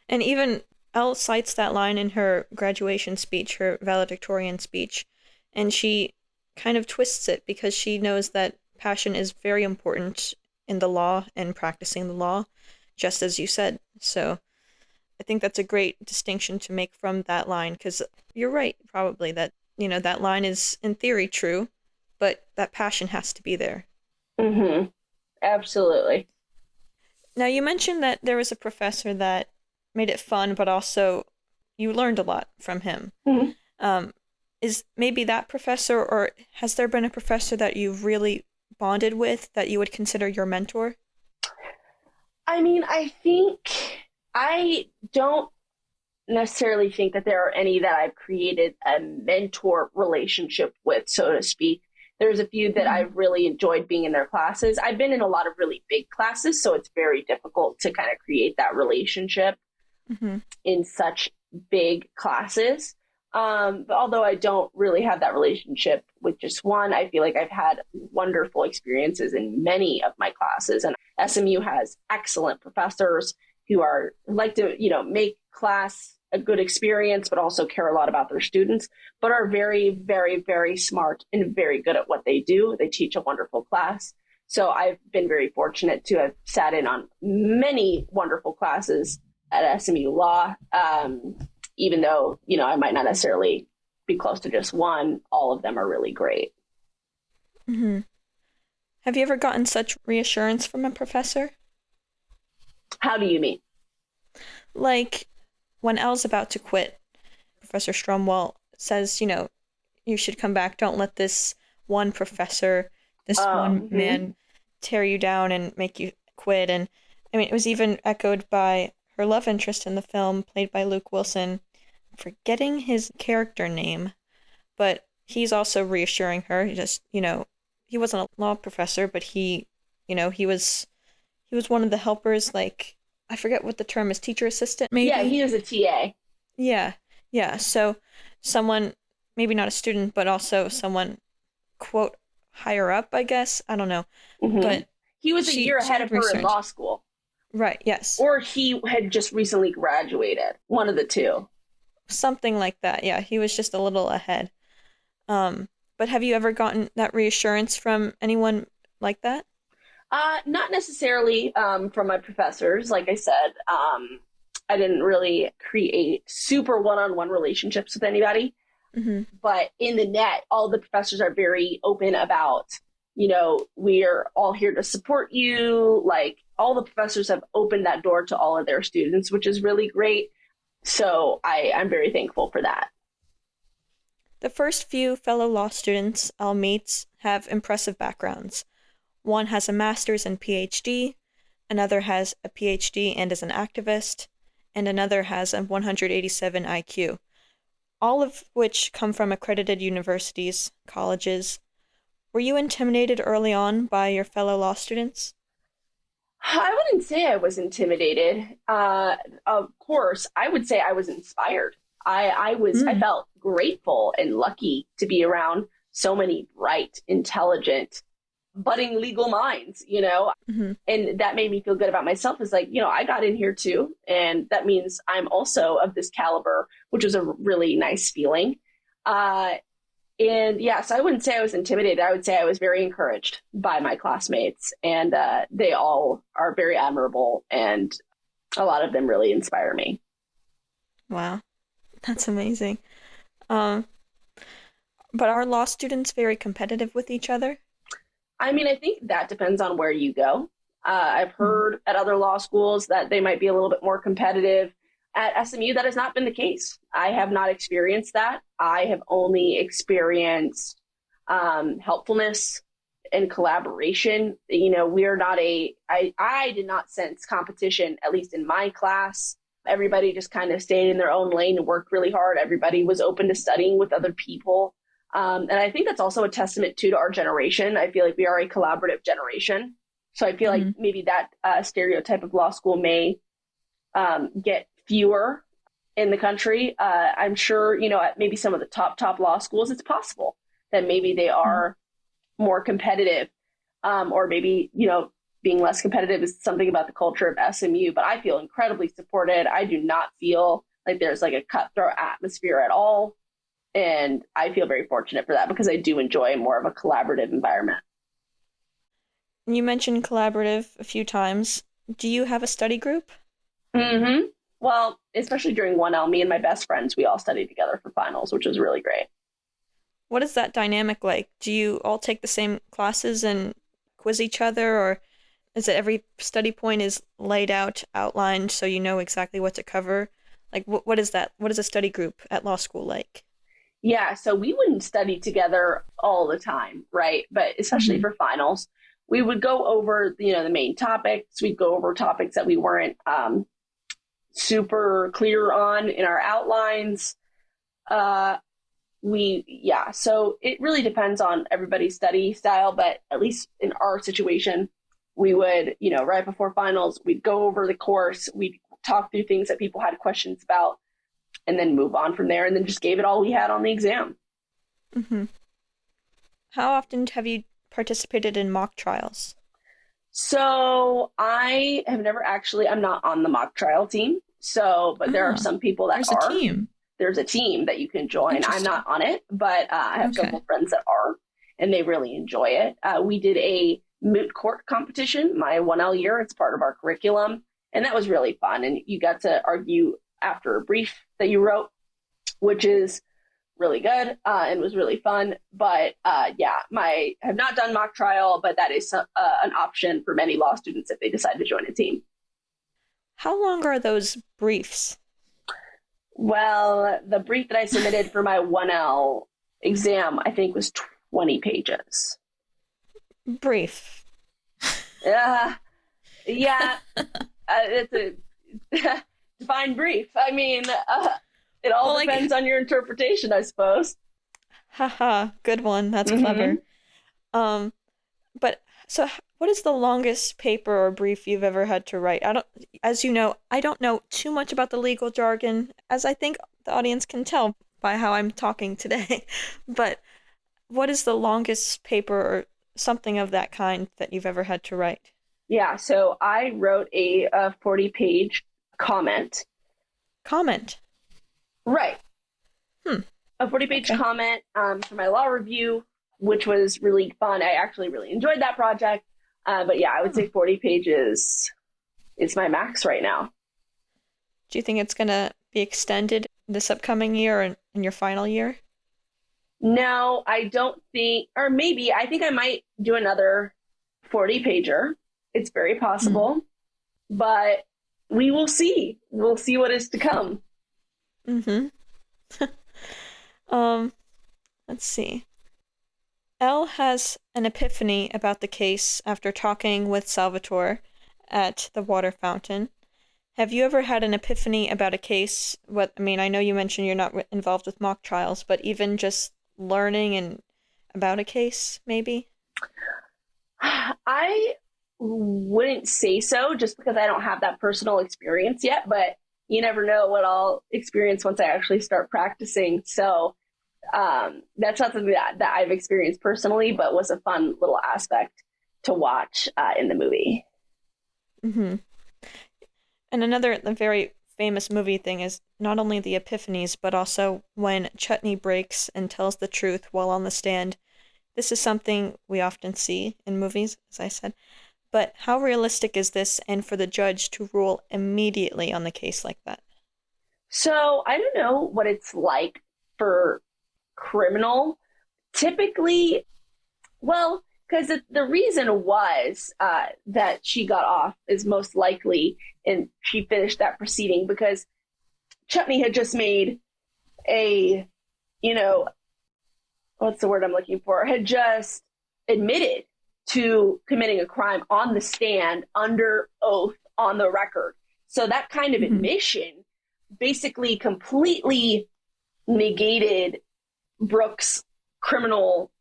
And even Elle cites that line in her graduation speech, her valedictorian speech, and she kind of twists it because she knows that passion is very important in the law and practicing the law, just as you said. So I think that's a great distinction to make from that line, because you're right, probably, that, that line is in theory true, but that passion has to be there. Absolutely. Now, you mentioned that there was a professor that made it fun, but also you learned a lot from him. Is maybe that professor, or has there been a professor that you've really bonded with that you would consider your mentor? I mean, I don't necessarily think that there are any that I've created a mentor relationship with, so to speak. There's a few that I've really enjoyed being in their classes. I've been in a lot of really big classes, so it's very difficult to kind of create that relationship in such big classes. But although I don't really have that relationship with just one, I feel like I've had wonderful experiences in many of my classes. And SMU has excellent professors who like to, make class a good experience, but also care a lot about their students, but are very, very, very smart and very good at what they do. They teach a wonderful class. So I've been very fortunate to have sat in on many wonderful classes at SMU Law. Even though, I might not necessarily be close to just one, all of them are really great. Have you ever gotten such reassurance from a professor? How do you mean? Like, when Elle's about to quit, Professor Stromwell says, you should come back. Don't let this one professor, this one man tear you down and make you quit. And, I mean, it was even echoed by her love interest in the film, played by Luke Wilson. I'm forgetting his character name, but he's also reassuring her. He just, he wasn't a law professor, but he was one of the helpers, like, I forget what the term is, teacher assistant, maybe? Yeah, he was a TA. Yeah. So someone, maybe not a student, but also someone, quote, higher up, I guess. I don't know. But he was a year ahead of her in law school. Right, yes. Or he had just recently graduated. One of the two. Something like that, yeah. He was just a little ahead. But have you ever gotten that reassurance from anyone like that? Not necessarily from my professors. Like I said, I didn't really create super one-on-one relationships with anybody. But in the net, all the professors are very open about, we're all here to support you. Like, all the professors have opened that door to all of their students, which is really great. So I'm very thankful for that. The first few fellow law students Elle meets have impressive backgrounds. One has a master's and PhD, another has a PhD and is an activist, and another has a 187 IQ, all of which come from accredited universities, colleges. Were you intimidated early on by your fellow law students? I wouldn't say I was intimidated. Of course, I would say I was inspired. I Mm. felt grateful and lucky to be around so many bright, intelligent, budding legal minds, Hmm. and that made me feel good about myself. Is like, I got in here too, and that means I'm also of this caliber, which was a really nice feeling. Uh, and yeah, so I wouldn't say I was intimidated. I would say I was very encouraged by my classmates, and they all are very admirable, and a lot of them really inspire me. Wow, that's amazing. Um, but are law students very competitive with each other? I mean, I think that depends on where you go. I've Mm. heard at other law schools that they might be a little bit more competitive. At SMU, that has not been the case. I have not experienced that. I have only experienced helpfulness and collaboration. We are not I did not sense competition, at least in my class. Everybody just kind of stayed in their own lane and worked really hard. Everybody was open to studying with other people. And I think that's also a testament to our generation. I feel like we are a collaborative generation. So I feel like Hmm. maybe that stereotype of law school may get fewer in the country. I'm sure, at maybe some of the top law schools, it's possible that maybe they are more competitive, or maybe, being less competitive is something about the culture of SMU, but I feel incredibly supported. I do not feel like there's like a cutthroat atmosphere at all. And I feel very fortunate for that because I do enjoy more of a collaborative environment. You mentioned collaborative a few times. Do you have a study group? Mm-hmm. Well, especially during 1L, me and my best friends, we all studied together for finals, which was really great. What is that dynamic like? Do you all take the same classes and quiz each other, or is it every study point is laid out, outlined, so you know exactly what to cover? Like, what is that? What is a study group at law school like? Yeah, so we wouldn't study together all the time, right? But especially Hmm. for finals, we would go over, the main topics. We'd go over topics that we weren't super clear on in our outlines. Uh, yeah, so it really depends on everybody's study style, but at least in our situation, we would, right before finals, we'd go over the course, we'd talk through things that people had questions about, and then move on from there, and then just gave it all we had on the exam. Hmm. How often have you participated in mock trials? So I have never actually, I'm not on the mock trial team. So, but there are Ah, some people that there's a are. team. There's a team that you can join. I'm Interesting. not on it, but I have Okay. several friends that are, and they really enjoy it. We did a moot court competition my 1L year. It's part of our curriculum, and that was really fun. And you got to argue after a brief that you wrote, which is really good, and was really fun. But yeah, my have not done mock trial, but that is an option for many law students if they decide to join a team. How long are those briefs? Well, the brief that I submitted for my 1L exam, I think, was 20 pages. Brief. Uh, yeah, it's a defined brief. I mean, it all Well, like, depends on your interpretation, I suppose. haha, good one. That's Mm-hmm. clever. Um, but so what is the longest paper or brief you've ever had to write? As you know, I don't know too much about the legal jargon, as I think the audience can tell by how I'm talking today. But what is the longest paper or something of that kind that you've ever had to write? Yeah, so I wrote a 40-page comment. Comment. Right. Hmm. A 40-page Okay. comment for my law review, which was really fun. I actually really enjoyed that project. But yeah, I would Hmm. say 40 pages is my max right now. Do you think it's gonna be extended this upcoming year or in your final year? No, I don't think, or maybe I think I might do another 40 pager. It's very Hmm. possible, but we will see. We'll see what is to come. Mm-hmm. Um, let's see. Elle has an epiphany about the case after talking with Salvatore at the water fountain. Have you ever had an epiphany about a case? I mean, I know you mentioned you're not involved with mock trials, but even just learning and about a case, maybe? I wouldn't say so, just because I don't have that personal experience yet, but you never know what I'll experience once I actually start practicing. So that's not something that I've experienced personally, but was a fun little aspect to watch in the movie. Mm-hmm. And another very famous movie thing is not only the epiphanies, but also when Chutney breaks and tells the truth while on the stand. This is something we often see in movies, as I said. But how realistic is this, and for the judge to rule immediately on the case like that? So I don't know what it's like for criminal. Typically, well, because the reason was that she got off is most likely, and she finished that proceeding because Chutney had just made a, what's the word I'm looking for? Had just admitted to committing a crime on the stand under oath on the record. So that kind of admission basically completely negated Brooke's criminal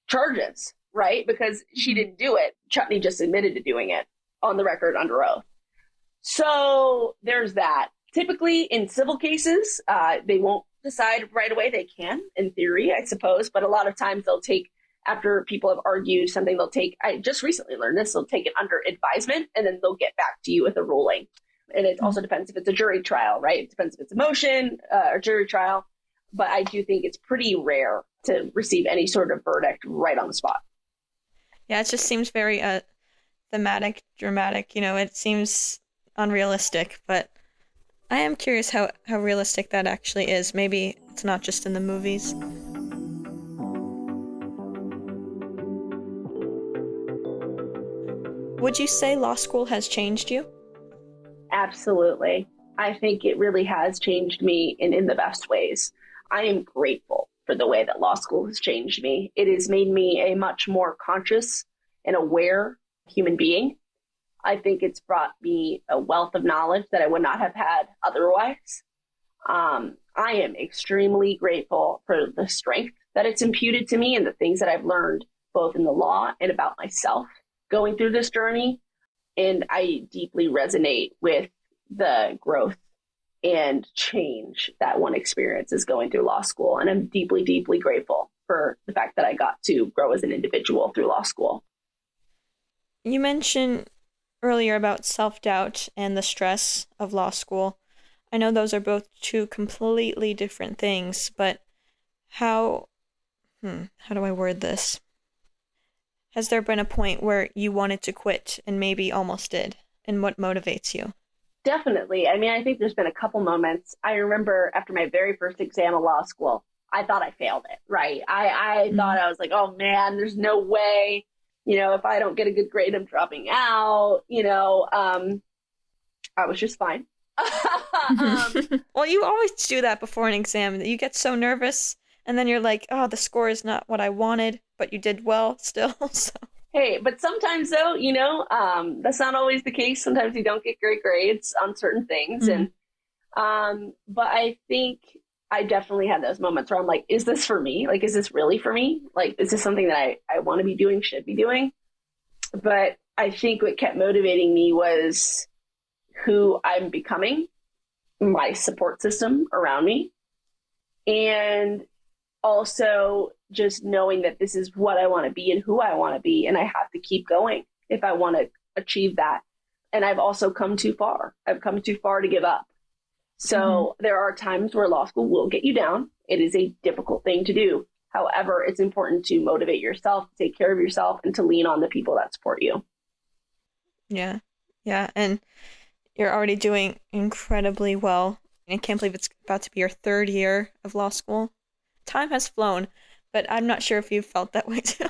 charges, right? Because she didn't do it. Chutney just admitted to doing it on the record under oath. So there's that. Typically in civil cases, they won't decide right away. They can, in theory, I suppose, but a lot of times they'll take, after people have argued something, I just recently learned this, they'll take it under advisement and then they'll get back to you with a ruling. And it also depends if it's a jury trial, right? It depends if it's a motion or jury trial. But I do think it's pretty rare to receive any sort of verdict right on the spot. Yeah, it just seems very thematic, dramatic. It seems unrealistic, but I am curious how realistic that actually is. Maybe it's not just in the movies. Would you say law school has changed you? Absolutely. I think it really has changed me in the best ways. I am grateful for the way that law school has changed me. It has made me a much more conscious and aware human being. I think it's brought me a wealth of knowledge that I would not have had otherwise. I am extremely grateful for the strength that it's imputed to me and the things that I've learned both in the law and about myself going through this journey. And I deeply resonate with the growth and change that one experiences going through law school. And I'm deeply, deeply grateful for the fact that I got to grow as an individual through law school. You mentioned earlier about self-doubt and the stress of law school. I know those are both two completely different things, but how do I word this? Has there been a point where you wanted to quit and maybe almost did? And what motivates you? Definitely. I mean, I think there's been a couple moments. I remember after my very first exam of law school, I thought I failed it, right? I thought, I was like, oh man, there's no way, if I don't get a good grade, I'm dropping out, I was just fine. Well, you always do that before an exam. You get so nervous and then you're like, oh, the score is not what I wanted, but you did well still. So. Hey, but sometimes though, that's not always the case. Sometimes you don't get great grades on certain things. And, but I think I definitely had those moments where I'm like, is this for me? Like, is this really for me? Like, is this something that I want to be doing, should be doing? But I think what kept motivating me was who I'm becoming, my support system around me, and also just knowing that this is what I want to be and who I want to be. And I have to keep going if I want to achieve that. And I've also come too far. I've come too far to give up. So there are times where law school will get you down. It is a difficult thing to do. However, it's important to motivate yourself, to take care of yourself, and to lean on the people that support you. Yeah. Yeah. And you're already doing incredibly well. I can't believe it's about to be your third year of law school. Time has flown, but I'm not sure if you've felt that way too.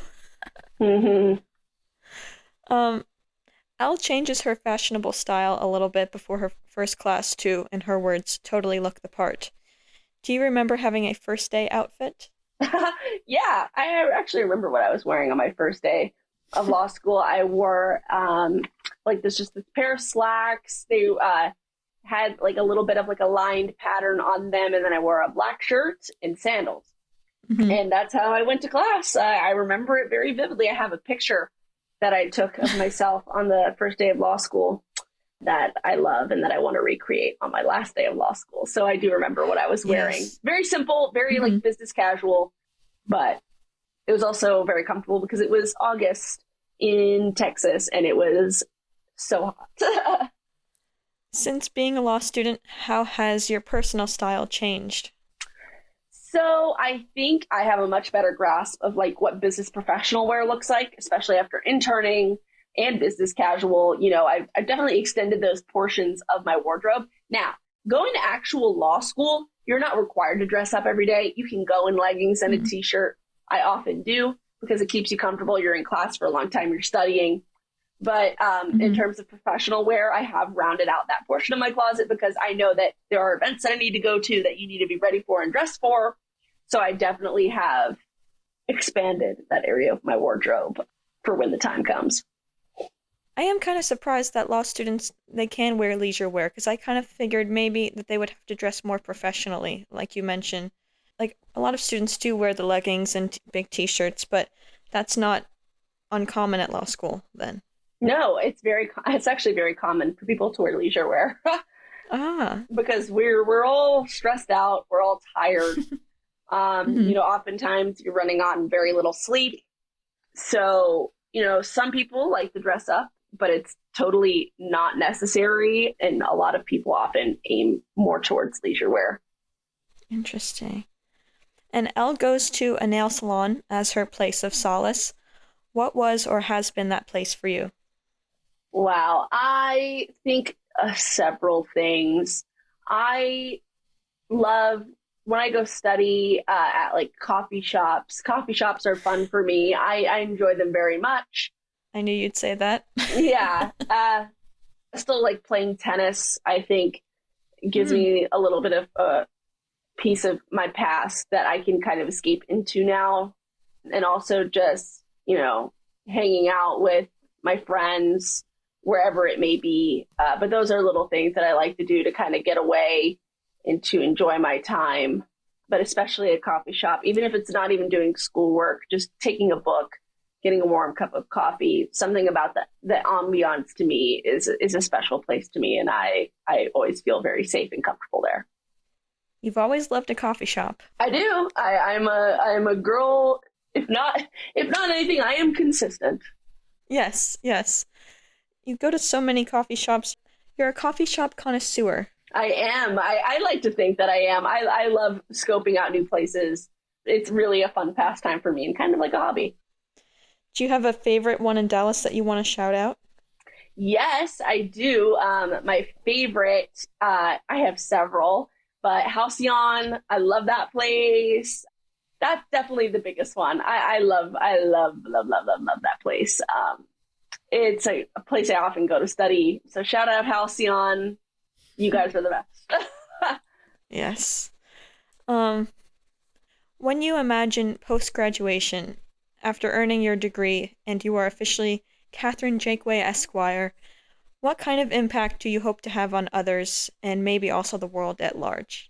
Elle changes her fashionable style a little bit before her first class to, in her words, totally look the part. Do you remember having a first day outfit? Yeah, I actually remember what I was wearing on my first day of law school. I wore this pair of slacks. They had like a little bit of like a lined pattern on them, and then I wore a black shirt and sandals. And that's how I went to class. I remember it very vividly. I have a picture that I took of myself on the first day of law school that I love and that I want to recreate on my last day of law school. So I do remember what I was wearing. Yes. Very simple, very Mm-hmm. like business casual, but it was also very comfortable because it was August in Texas and it was so hot. Since being a law student, how has your personal style changed? So I think I have a much better grasp of like what business professional wear looks like, especially after interning and business casual. I've definitely extended those portions of my wardrobe. Now, going to actual law school, you're not required to dress up every day. You can go in leggings and a t-shirt. I often do because it keeps you comfortable. You're in class for a long time, you're studying. But in terms of professional wear, I have rounded out that portion of my closet because I know that there are events that I need to go to that you need to be ready for and dressed for. So I definitely have expanded that area of my wardrobe for when the time comes. I am kind of surprised that law students, they can wear leisure wear, because I kind of figured maybe that they would have to dress more professionally, like you mentioned. Like, a lot of students do wear the leggings and big t-shirts, but that's not uncommon at law school then. No, it's actually very common for people to wear leisure wear Ah. because we're all stressed out, we're all tired. Oftentimes you're running on very little sleep. So, some people like to dress up, but it's totally not necessary. And a lot of people often aim more towards leisure wear. Interesting. And Elle goes to a nail salon as her place of solace. What was or has been that place for you? Wow. I think several things. I love when I go study at like coffee shops. Coffee shops are fun for me. I enjoy them very much. I knew you'd say that. Yeah. I still like playing tennis. I think gives me a little bit of a piece of my past that I can kind of escape into now. And also just, hanging out with my friends wherever it may be. But those are little things that I like to do to kind of get away and to enjoy my time. But especially a coffee shop, even if it's not even doing schoolwork, just taking a book, getting a warm cup of coffee, something about the ambiance to me is a special place to me. And I always feel very safe and comfortable there. You've always loved a coffee shop. I do. I'm a girl. If not anything, I am consistent. Yes, yes. You go to so many coffee shops. You're a coffee shop connoisseur. I am. I like to think that I am. I love scoping out new places. It's really a fun pastime for me and kind of like a hobby. Do you have a favorite one in Dallas that you want to shout out? Yes, I do. My favorite, I have several, but Halcyon, I love that place. That's definitely the biggest one. I love that place. It's a place I often go to study. So shout out Halcyon. You guys are the best. Yes. When you imagine post-graduation, after earning your degree, and you are officially Katherine Jakeway Esquire, what kind of impact do you hope to have on others and maybe also the world at large?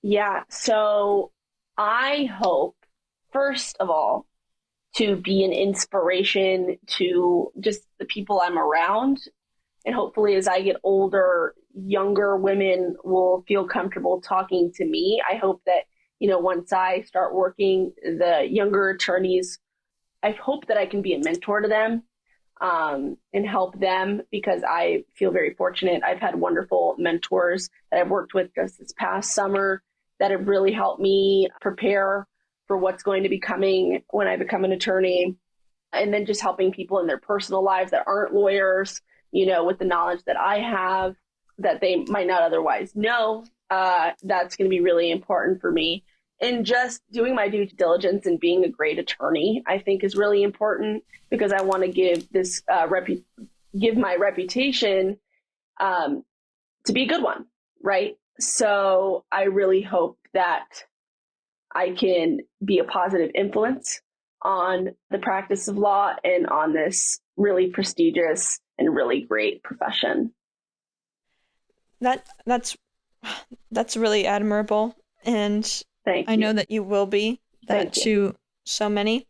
Yeah, so I hope, first of all, to be an inspiration to just the people I'm around. And hopefully, as I get older, younger women will feel comfortable talking to me. I hope that, once I start working, the younger attorneys, I hope that I can be a mentor to them and help them because I feel very fortunate. I've had wonderful mentors that I've worked with just this past summer that have really helped me prepare for what's going to be coming when I become an attorney. And then just helping people in their personal lives that aren't lawyers, with the knowledge that I have that they might not otherwise know. That's going to be really important for me. And just doing my due diligence and being a great attorney, I think is really important because I want to give this give my reputation to be a good one, right? So I really hope that I can be a positive influence on the practice of law and on this really prestigious and really great profession. That's really admirable, and Thank you. I know that you will be that to so many.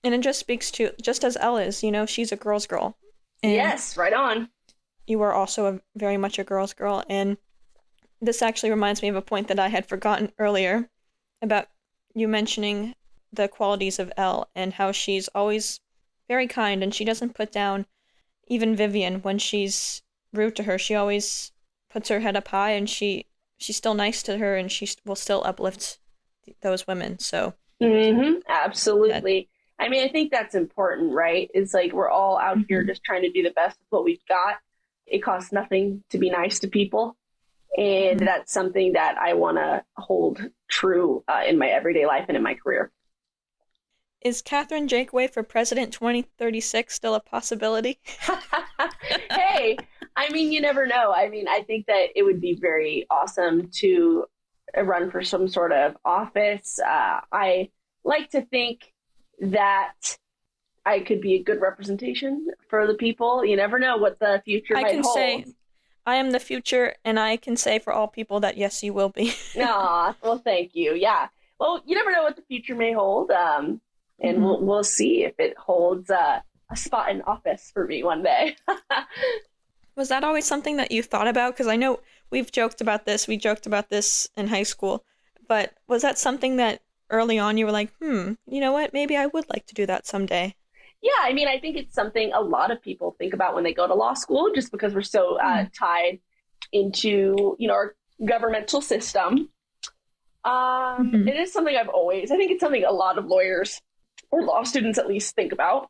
And it just speaks to, just as Elle is, you know, she's a girl's girl. And yes, right on. you are also very much a girl's girl. And this actually reminds me of a point that I had forgotten earlier about you mentioning the qualities of Elle and how she's always very kind and she doesn't put down even Vivian when she's rude to her. She always puts her head up high and she's still nice to her and she will still uplift those women. So absolutely. I mean, I think that's important, right? It's like we're all out here just trying to do the best with what we've got. It costs nothing to be nice to people. And that's something that I want to hold true in my everyday life and in my career. Is Katherine Jakeway for President 2036 still a possibility? Hey, I mean, you never know. I mean, I think that it would be very awesome to run for some sort of office. I like to think that I could be a good representation for the people. You never know what the future might hold. I can say I am the future, and I can say for all people that yes, you will be. Aw, well, thank you. Yeah. Well, you never know what the future may hold. And we'll see if it holds a spot in office for me one day. Was that always something that you thought about? Because I know we've joked about this. We joked about this in high school. But was that something that early on you were like, you know what? Maybe I would like to do that someday. Yeah, I mean, I think it's something a lot of people think about when they go to law school, just because we're so tied into, you know, our governmental system. It is something I think it's something a lot of lawyers or law students at least think about.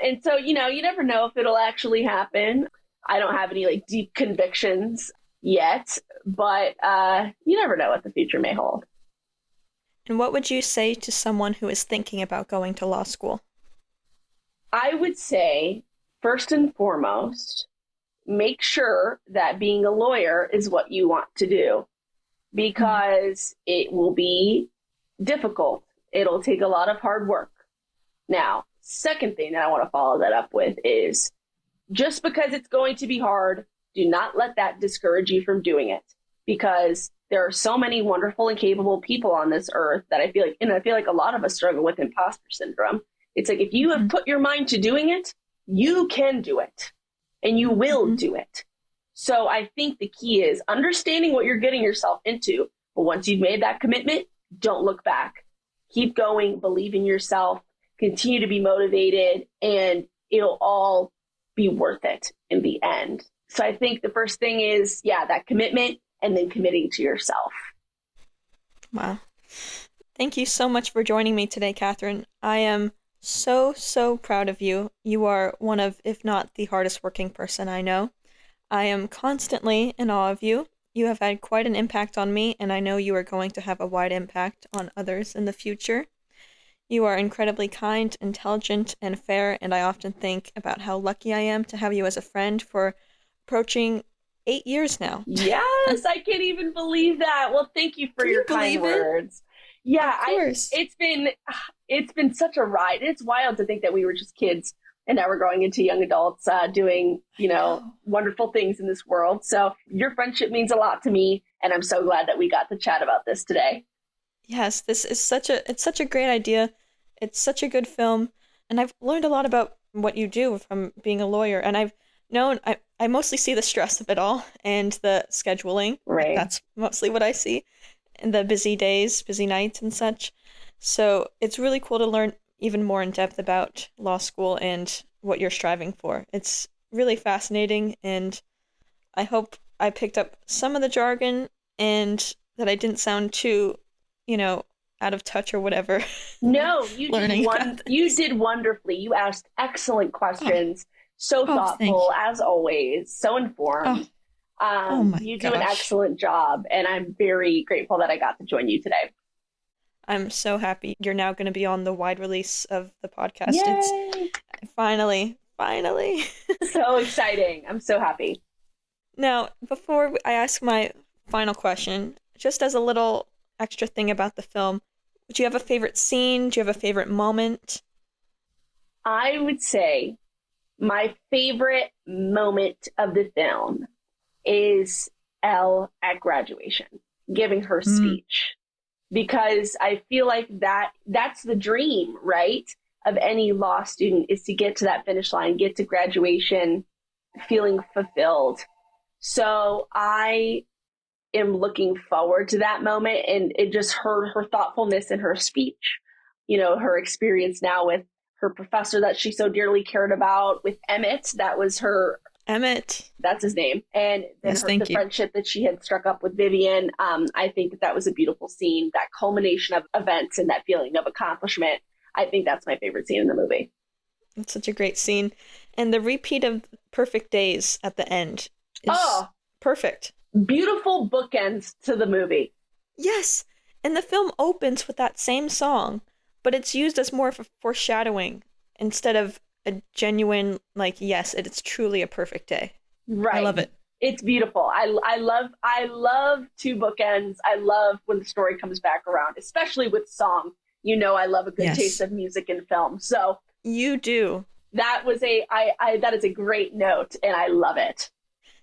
And so, you know, you never know if it'll actually happen. I don't have any like deep convictions yet, but you never know what the future may hold. And what would you say to someone who is thinking about going to law school? I would say, first and foremost, make sure that being a lawyer is what you want to do, because it will be difficult. It'll take a lot of hard work. Now, second thing that I want to follow that up with is, just because it's going to be hard, do not let that discourage you from doing it, because there are so many wonderful and capable people on this earth that I feel like a lot of us struggle with imposter syndrome. It's like, if you have put your mind to doing it, you can do it and you will do it. So I think the key is understanding what you're getting yourself into. But once you've made that commitment, don't look back. Keep going, believe in yourself, continue to be motivated, and it'll all be worth it in the end. So I think the first thing is, that commitment, and then committing to yourself. Wow. Thank you so much for joining me today, Katherine. I am so proud of you. You are one of, if not the hardest working person I know. I am constantly in awe of you. You have had quite an impact on me, and I know you are going to have a wide impact on others in the future. You are incredibly kind, intelligent, and fair, and I often think about how lucky I am to have you as a friend for approaching 8 years now. Yes, I can't even believe that. Well, thank you for your kind words. Yeah, it's been such a ride. It's wild to think that we were just kids and now we're growing into young adults doing, wonderful things in this world. So your friendship means a lot to me, and I'm so glad that we got to chat about this today. Yes, this is such a great idea. It's such a good film, and I've learned a lot about what you do from being a lawyer, and I've known I mostly see the stress of it all and the scheduling. Right. That's mostly what I see, and the busy days, busy nights and such. So it's really cool to learn even more in depth about law school and what you're striving for. It's really fascinating, and I hope I picked up some of the jargon and that I didn't sound too, out of touch or whatever. No, you did wonderfully. You asked excellent questions. So thoughtful, as always. So informed. You do an excellent job, and I'm very grateful that I got to join you today. I'm so happy you're now going to be on the wide release of the podcast. Yay! It's finally. So exciting. I'm so happy. Now, before I ask my final question, just as a little extra thing about the film, do you have a favorite scene? Do you have a favorite moment? I would say my favorite moment of the film is Elle at graduation, giving her speech. Because I feel like that's the dream, right? of any law student is to get to that finish line, get to graduation feeling fulfilled. So I am looking forward to that moment, and it just her thoughtfulness in her speech, her experience now with her professor that she so dearly cared about, with Emmett. That was her. Emmett. That's his name. And then the friendship that she had struck up with Vivian. I think that was a beautiful scene, that culmination of events and that feeling of accomplishment. I think that's my favorite scene in the movie. It's such a great scene. And the repeat of Perfect Days at the end is perfect. Beautiful bookends to the movie. Yes. And the film opens with that same song, but it's used as more of a foreshadowing instead of a genuine, yes, it's truly a perfect day. Right. I love it. It's beautiful. I love two bookends. I love when the story comes back around, especially with song. I love a good taste of music in film. So you do. That was that is a great note, and I love it.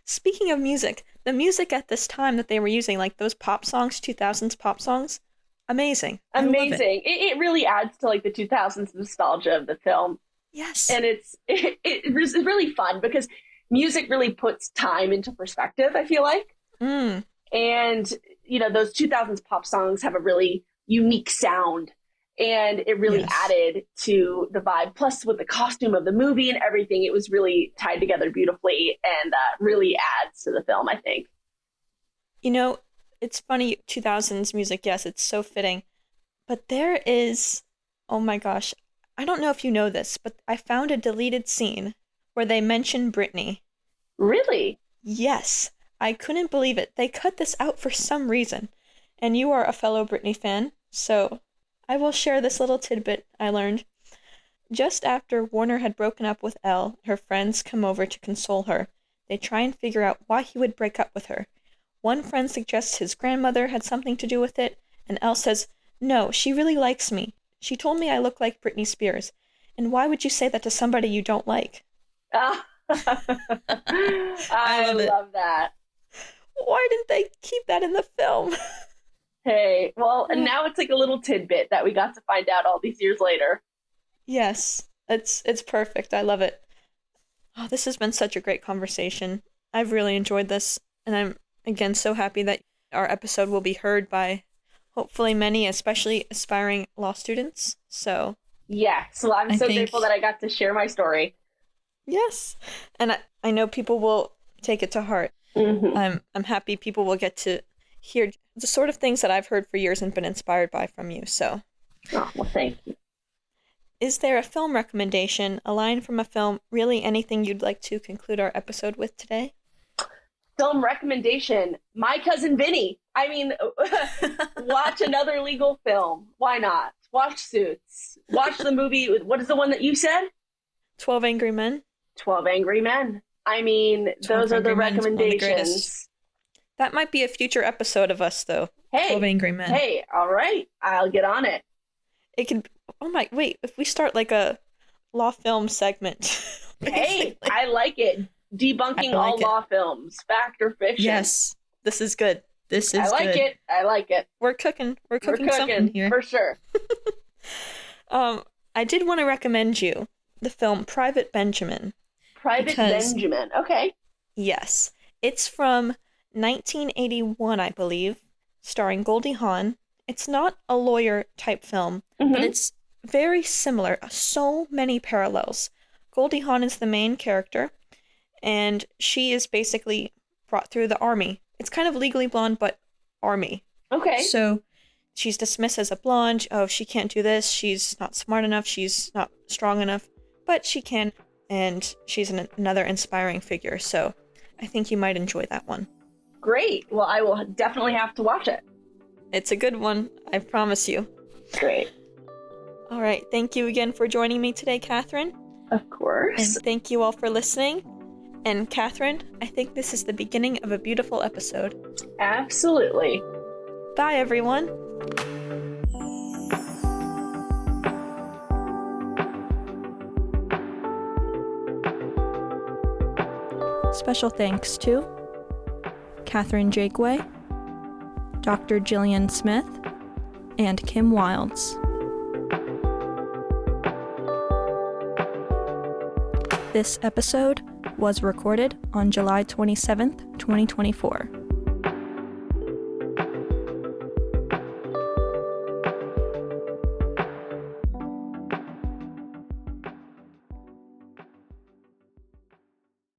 Speaking of music, the music at this time that they were using, like those pop songs, 2000s pop songs, amazing. Amazing. It really adds to the 2000s nostalgia of the film. Yes. And it's really fun because music really puts time into perspective, I feel like. Mm. And, those 2000s pop songs have a really unique sound, and it really added to the vibe. Plus, with the costume of the movie and everything, it was really tied together beautifully, and really adds to the film, I think. It's funny, 2000s music, yes, it's so fitting. But there is, oh my gosh, I don't know if you know this, but I found a deleted scene where they mention Britney. Really? Yes. I couldn't believe it. They cut this out for some reason. And you are a fellow Britney fan, so I will share this little tidbit I learned. Just after Warner had broken up with Elle, her friends come over to console her. They try and figure out why he would break up with her. One friend suggests his grandmother had something to do with it, and Elle says, "No, she really likes me. She told me I look like Britney Spears. And why would you say that to somebody you don't like?" I love that. Why didn't they keep that in the film? Hey, well, and now it's like a little tidbit that we got to find out all these years later. Yes, it's perfect. I love it. Oh, this has been such a great conversation. I've really enjoyed this, and I'm, again, so happy that our episode will be heard by hopefully many, especially aspiring law students. So I'm so grateful that I got to share my story. Yes, and I know people will take it to heart. Mm-hmm. I'm happy people will get to hear the sort of things that I've heard for years and been inspired by from you. So, well, thank you. Is there a film recommendation, a line from a film, really anything you'd like to conclude our episode with today? Film recommendation: My Cousin Vinny. I mean, watch another legal film. Why not? Watch Suits. Watch the movie. What is the one that you said? 12 Angry Men. 12 Angry Men. I mean, those are the recommendations. That might be a future episode of us, though. Hey, 12 Angry Men. Hey, all right. I'll get on it. It could... Oh my... Wait, if we start like a law film segment. Hey, I like it. Debunking all law films. Fact or fiction. Yes. This is good. This is good. I like it. We're cooking something here. For sure. I did want to recommend you the film Private Benjamin. Benjamin. Okay. Yes. It's from 1981, I believe, starring Goldie Hawn. It's not a lawyer type film, but it's very similar. So many parallels. Goldie Hawn is the main character, and she is basically brought through the army. It's kind of Legally Blonde, but army. Okay. So she's dismissed as a blonde. Oh, she can't do this. She's not smart enough. She's not strong enough, but she can. And she's another inspiring figure. So I think you might enjoy that one. Great. Well, I will definitely have to watch it. It's a good one. I promise you. Great. All right. Thank you again for joining me today, Katherine. Of course. And thank you all for listening. And Katherine, I think this is the beginning of a beautiful episode. Absolutely. Bye, everyone. Special thanks to Katherine Jakeway, Dr. Jillian Smith, and Kim Wilds. This episode was recorded on July 27th, 2024.